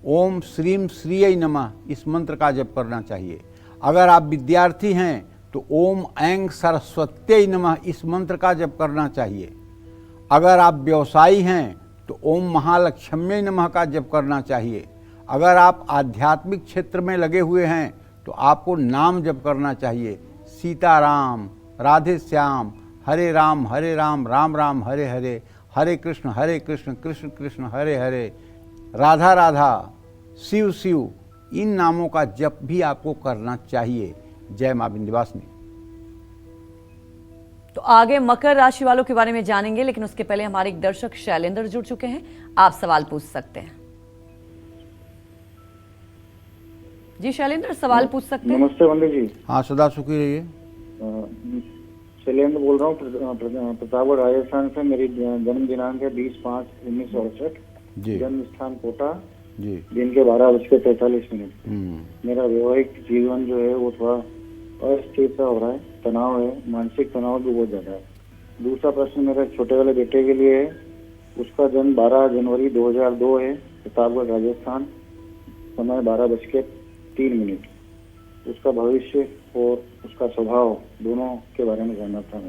ओम श्रीम श्रीय नमः इस मंत्र का जप करना चाहिए। अगर आप विद्यार्थी हैं तो ओम ऐं सरस्वत्यै नमः इस मंत्र का जप करना चाहिए। अगर आप व्यवसायी हैं तो ओम महालक्ष्म्यै नमः का जप करना चाहिए। अगर आप आध्यात्मिक क्षेत्र में लगे हुए हैं तो आपको नाम जप करना चाहिए। सीताराम, राधे श्याम, हरे राम राम राम हरे हरे, हरे कृष्ण कृष्ण कृष्ण हरे हरे, राधा राधा, शिव शिव, इन नामों का जप भी आपको करना चाहिए। जय मां विंध्यवासिनी। तो आगे मकर राशि वालों के बारे में जानेंगे, लेकिन उसके पहले हमारे एक दर्शक शैलेंद्र जुड़ चुके हैं। आप सवाल पूछ सकते हैं। जी शैलेंद्र, सवाल पूछ सकते हैं। नमस्ते पंडित जी। हाँ, सदा सुखी रहिए। शैलेंद्र बोल रहा हूँ प्रतापगढ़ राजस्थान से। मेरी जन्म दिनांक है 20/5/1968। जी जन्म स्थान कोटा। जी। दिन के 12:43। मेरा वैवाहिक जीवन जो है वो थोड़ा अस्थिर सा हो रहा है, तनाव है, मानसिक तनाव भी बहुत ज्यादा है। दूसरा प्रश्न मेरे छोटे वाले बेटे के लिए है। उसका जन्म 12 जनवरी 2002 है, प्रतापगढ़ राजस्थान। समय 12:03। उसका भविष्य और उसका स्वभाव दोनों के बारे में जानना था।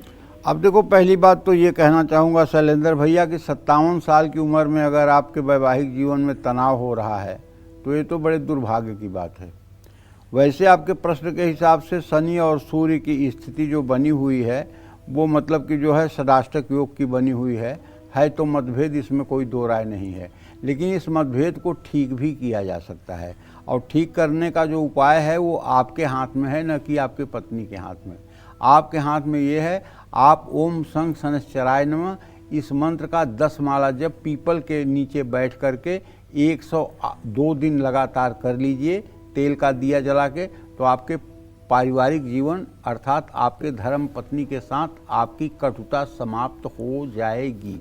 अब देखो, पहली बात तो ये कहना चाहूँगा शैलेंद्र भैया कि 57 साल की उम्र में अगर आपके वैवाहिक जीवन में तनाव हो रहा है तो ये तो बड़े दुर्भाग्य की बात है। वैसे आपके प्रश्न के हिसाब से शनि और सूर्य की स्थिति जो बनी हुई है वो मतलब कि जो है षडाष्टक योग की बनी हुई है तो मतभेद, इसमें कोई दो राय नहीं है। लेकिन इस मतभेद को ठीक भी किया जा सकता है और ठीक करने का जो उपाय है वो आपके हाथ में है, न कि आपके पत्नी के हाथ में। आपके हाथ में ये है, आप ओम संग शनैश्चराय नमः इस मंत्र का 10 माला जब पीपल के नीचे बैठ करके 102 दिन लगातार कर लीजिए, तेल का दिया जला के, तो आपके पारिवारिक जीवन अर्थात आपके धर्म पत्नी के साथ आपकी कटुता समाप्त हो जाएगी।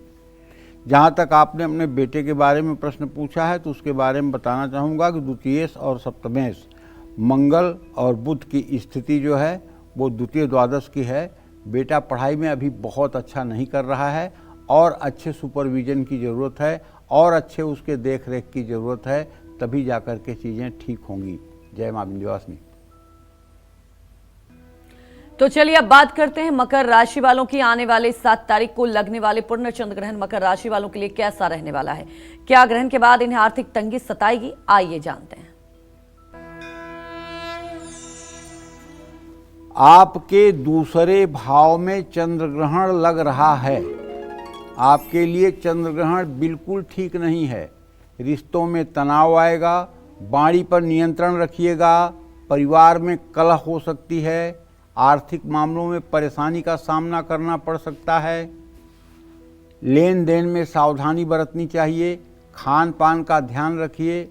जहाँ तक आपने अपने बेटे के बारे में प्रश्न पूछा है तो उसके बारे में बताना चाहूँगा कि द्वितीयेश और सप्तमेश मंगल और बुध की स्थिति जो है वो द्वितीय द्वादश की है। बेटा पढ़ाई में अभी बहुत अच्छा नहीं कर रहा है और अच्छे सुपरविजन की ज़रूरत है और अच्छे उसके देख रेख की ज़रूरत है, तभी जाकर के चीज़ें ठीक होंगी। जय मां विंध्यवासिनी। तो चलिए अब बात करते हैं मकर राशि वालों की। आने वाले 7 तारीख को लगने वाले पूर्ण चंद्र ग्रहण मकर राशि वालों के लिए कैसा रहने वाला है? क्या ग्रहण के बाद इन्हें आर्थिक तंगी सताएगी? आइए जानते हैं। आपके दूसरे भाव में चंद्र ग्रहण लग रहा है। आपके लिए चंद्र ग्रहण बिल्कुल ठीक नहीं है। रिश्तों में तनाव आएगा, वाणी पर नियंत्रण रखिएगा, परिवार में कलह हो सकती है, आर्थिक मामलों में परेशानी का सामना करना पड़ सकता है, लेन देन में सावधानी बरतनी चाहिए, खान पान का ध्यान रखिए,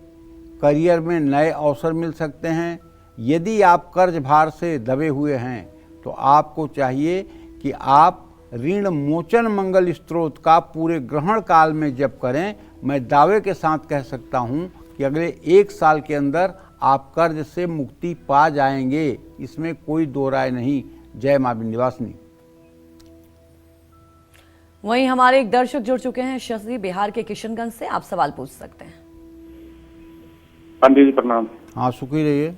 करियर में नए अवसर मिल सकते हैं। यदि आप कर्ज भार से दबे हुए हैं तो आपको चाहिए कि आप ऋण मोचन मंगल स्त्रोत का पूरे ग्रहण काल में जप करें। मैं दावे के साथ कह सकता हूं कि अगले 1 साल के अंदर आप कर्ज से मुक्ति पा जाएंगे, इसमें कोई दो राय नहीं। जय मां विंध्यवासिनी। वहीं हमारे एक दर्शक जुड़ चुके हैं, शशि बिहार के किशनगंज से। आप सवाल पूछ सकते हैं। पंडित जी प्रणाम। हाँ, सुखी रहिए।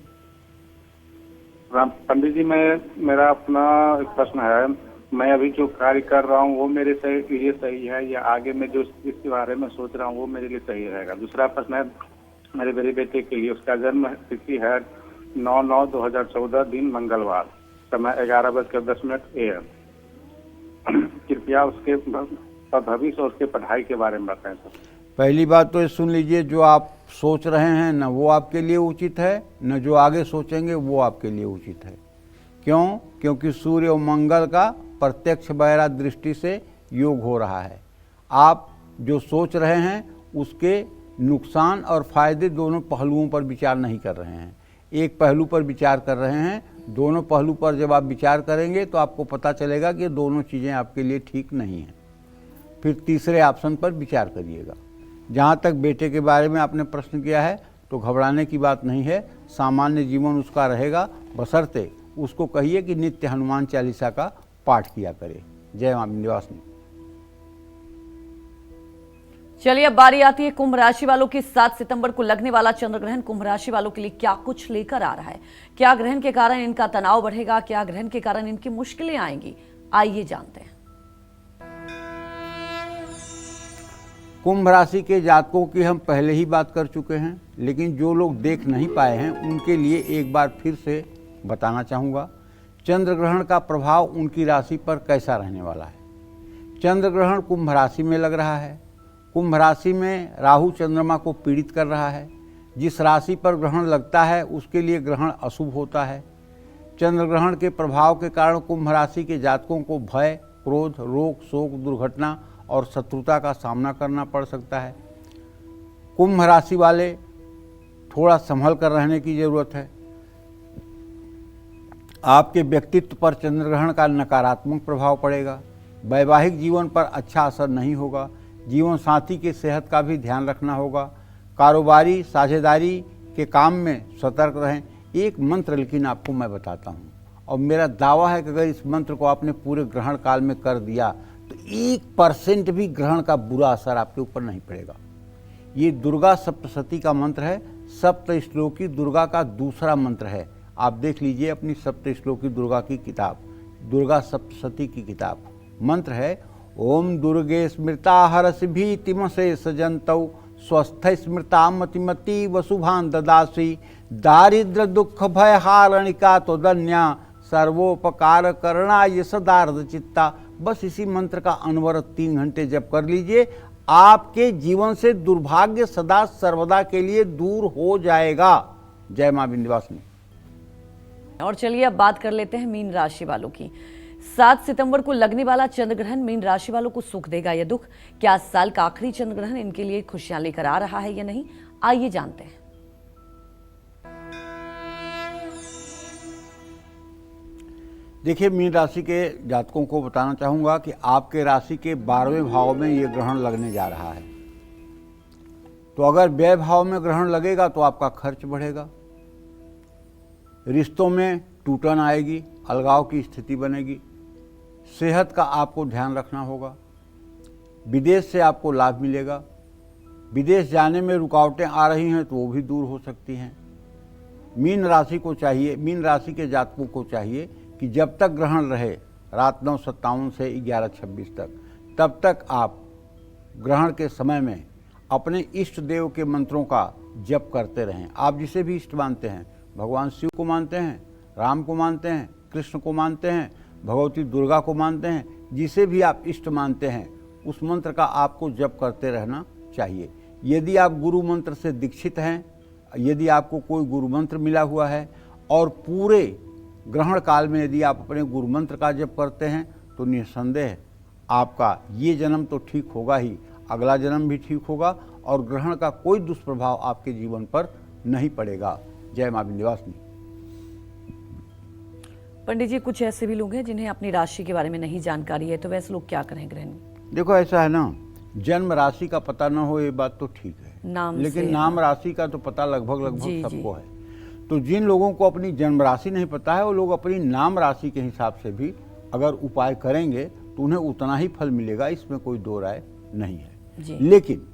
पंडित जी, मेरा अपना एक प्रश्न है। मैं अभी जो कार्य कर रहा हूँ वो मेरे लिए सही है या आगे में जो इसके बारे में सोच रहा हूँ वो मेरे लिए सही रहेगा? दूसरा प्रश्न है मेरे बड़े बेटे के लिए। उसका जन्म तिथि है 9/9/2014 दिन मंगलवार, समय 11:10 AM। कृपया उसके भविष्य और उसके पढ़ाई के बारे में बताएं सर। पहली बात तो ये सुन लीजिए, जो आप सोच रहे हैं न वो आपके लिए उचित है, न जो आगे सोचेंगे वो आपके लिए उचित है। क्यों? क्योंकि सूर्य और मंगल का प्रत्यक्ष बहरा दृष्टि से योग हो रहा है। आप जो सोच रहे हैं उसके नुकसान और फायदे दोनों पहलुओं पर विचार नहीं कर रहे हैं, एक पहलू पर विचार कर रहे हैं। दोनों पहलू पर जब आप विचार करेंगे तो आपको पता चलेगा कि दोनों चीज़ें आपके लिए ठीक नहीं हैं। फिर तीसरे ऑप्शन पर विचार करिएगा। जहाँ तक बेटे के बारे में आपने प्रश्न किया है तो घबराने की बात नहीं है, सामान्य जीवन उसका रहेगा, बशर्ते उसको कहिए कि नित्य हनुमान चालीसा का पाठ किया करे। जय मां विंध्यवासिनी। चलिए अब बारी आती है कुंभ राशि वालों की। 7 सितंबर को लगने वाला चंद्र ग्रहण कुंभ राशि वालों के लिए क्या कुछ लेकर आ रहा है? क्या ग्रहण के कारण इनका तनाव बढ़ेगा? क्या ग्रहण के कारण इनकी मुश्किलें आएंगी? आइए जानते हैं। कुंभ राशि के जातकों की हम पहले ही बात कर चुके हैं, लेकिन जो लोग देख नहीं पाए हैं उनके लिए एक बार फिर से बताना चाहूँगा। चंद्र ग्रहण का प्रभाव उनकी राशि पर कैसा रहने वाला है। चंद्र ग्रहण कुंभ राशि में लग रहा है। कुंभ राशि में राहु चंद्रमा को पीड़ित कर रहा है। जिस राशि पर ग्रहण लगता है उसके लिए ग्रहण अशुभ होता है। चंद्र ग्रहण के प्रभाव के कारण कुंभ राशि के जातकों को भय, क्रोध, रोग, शोक, दुर्घटना और शत्रुता का सामना करना पड़ सकता है। कुंभ राशि वाले थोड़ा संभल कर रहने की जरूरत है। आपके व्यक्तित्व पर चंद्र ग्रहण का नकारात्मक प्रभाव पड़ेगा। वैवाहिक जीवन पर अच्छा असर नहीं होगा। जीवन साथी की सेहत का भी ध्यान रखना होगा। कारोबारी साझेदारी के काम में सतर्क रहें। एक मंत्र लेकिन आपको मैं बताता हूँ, और मेरा दावा है कि अगर इस मंत्र को आपने पूरे ग्रहण काल में कर दिया तो 1% भी ग्रहण का बुरा असर आपके ऊपर नहीं पड़ेगा। ये दुर्गा सप्तशती का मंत्र है। सप्त श्लोकी दुर्गा का दूसरा मंत्र है। आप देख लीजिए अपनी सप्त श्लोकी दुर्गा की किताब, दुर्गा सप्तशती की किताब। मंत्र है ओम दुर्गे स्मृता हरसि भीतिमसे सजंतौ स्वस्थ स्मृता मतिमती वसुभान ददासी दारिद्र दुख भय हारणिका तो धन्या सर्वोपकार करणाय सदार्थ चित्ता। बस इसी मंत्र का अनवरत 3 घंटे जप कर लीजिए, आपके जीवन से दुर्भाग्य सदा सर्वदा के लिए दूर हो जाएगा। जय मां विंध्यवासिनी। और चलिए अब बात कर लेते हैं मीन राशि वालों की। 7 सितंबर को लगने वाला चंद्र ग्रहण मीन राशि वालों को सुख देगा या दुख? क्या साल का आखिरी चंद्र ग्रहण इनके लिए खुशियां लेकर आ रहा है या नहीं? आइए जानते हैं। देखिए, मीन राशि के जातकों को बताना चाहूंगा कि आपके राशि के 12वें भाव में ये ग्रहण लगने जा रहा है। तो अगर व्यय भाव में ग्रहण लगेगा तो आपका खर्च बढ़ेगा, रिश्तों में टूटन आएगी, अलगाव की स्थिति बनेगी, सेहत का आपको ध्यान रखना होगा, विदेश से आपको लाभ मिलेगा, विदेश जाने में रुकावटें आ रही हैं तो वो भी दूर हो सकती हैं। मीन राशि को चाहिए, मीन राशि के जातकों को चाहिए कि जब तक ग्रहण रहे रात 9:57 से 11:26 तक, तब तक आप ग्रहण के समय में अपने इष्ट देव के मंत्रों का जप करते रहें। आप जिसे भी इष्ट मानते हैं, भगवान शिव को मानते हैं, राम को मानते हैं, कृष्ण को मानते हैं, भगवती दुर्गा को मानते हैं, जिसे भी आप इष्ट मानते हैं उस मंत्र का आपको जप करते रहना चाहिए। यदि आप गुरु मंत्र से दीक्षित हैं, यदि आपको कोई गुरु मंत्र मिला हुआ है और पूरे ग्रहण काल में यदि आप अपने गुरु मंत्र का जप करते हैं तो निस्संदेह आपका ये जन्म तो ठीक होगा ही, अगला जन्म भी ठीक होगा और ग्रहण का कोई दुष्प्रभाव आपके जीवन पर नहीं पड़ेगा। जय मां विंध्यवासिनी। पंडित जी, कुछ ऐसे भी लोग हैं जिन्हें अपनी राशि के बारे में नहीं जानकारी है, तो वैसे लोग क्या करें ग्रहण में? देखो, ऐसा है ना, जन्म राशि का पता न हो ये बात तो ठीक है, लेकिन नाम राशि का तो पता लगभग सबको है। तो जिन लोगों को अपनी जन्म राशि नहीं पता है वो लोग अपनी नाम राशि के हिसाब से भी अगर उपाय करेंगे तो उन्हें उतना ही फल मिलेगा, इसमें कोई दो राय नहीं है। लेकिन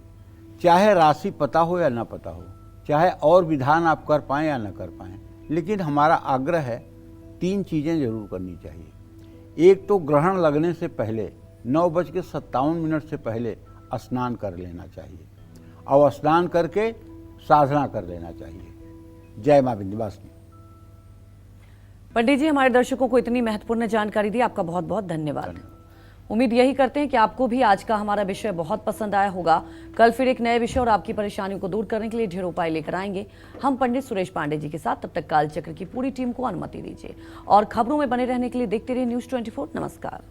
चाहे राशि पता हो या ना पता हो, चाहे और विधान आप कर पाएं या ना कर पाएं, लेकिन हमारा आग्रह है 3 चीज़ें जरूर करनी चाहिए। एक तो ग्रहण लगने से पहले 9:57 से पहले स्नान कर लेना चाहिए और स्नान करके साधना कर लेना चाहिए। जय मां विंध्यवासिनी। पंडित जी, हमारे दर्शकों को इतनी महत्वपूर्ण जानकारी दी, आपका बहुत बहुत धन्यवाद। उम्मीद यही करते हैं कि आपको भी आज का हमारा विषय बहुत पसंद आया होगा। कल फिर एक नए विषय और आपकी परेशानियों को दूर करने के लिए ढेर उपाय लेकर आएंगे हम पंडित सुरेश पांडे जी के साथ। तब तक कालचक्र की पूरी टीम को अनुमति दीजिए और खबरों में बने रहने के लिए देखते रहिए News 24। नमस्कार।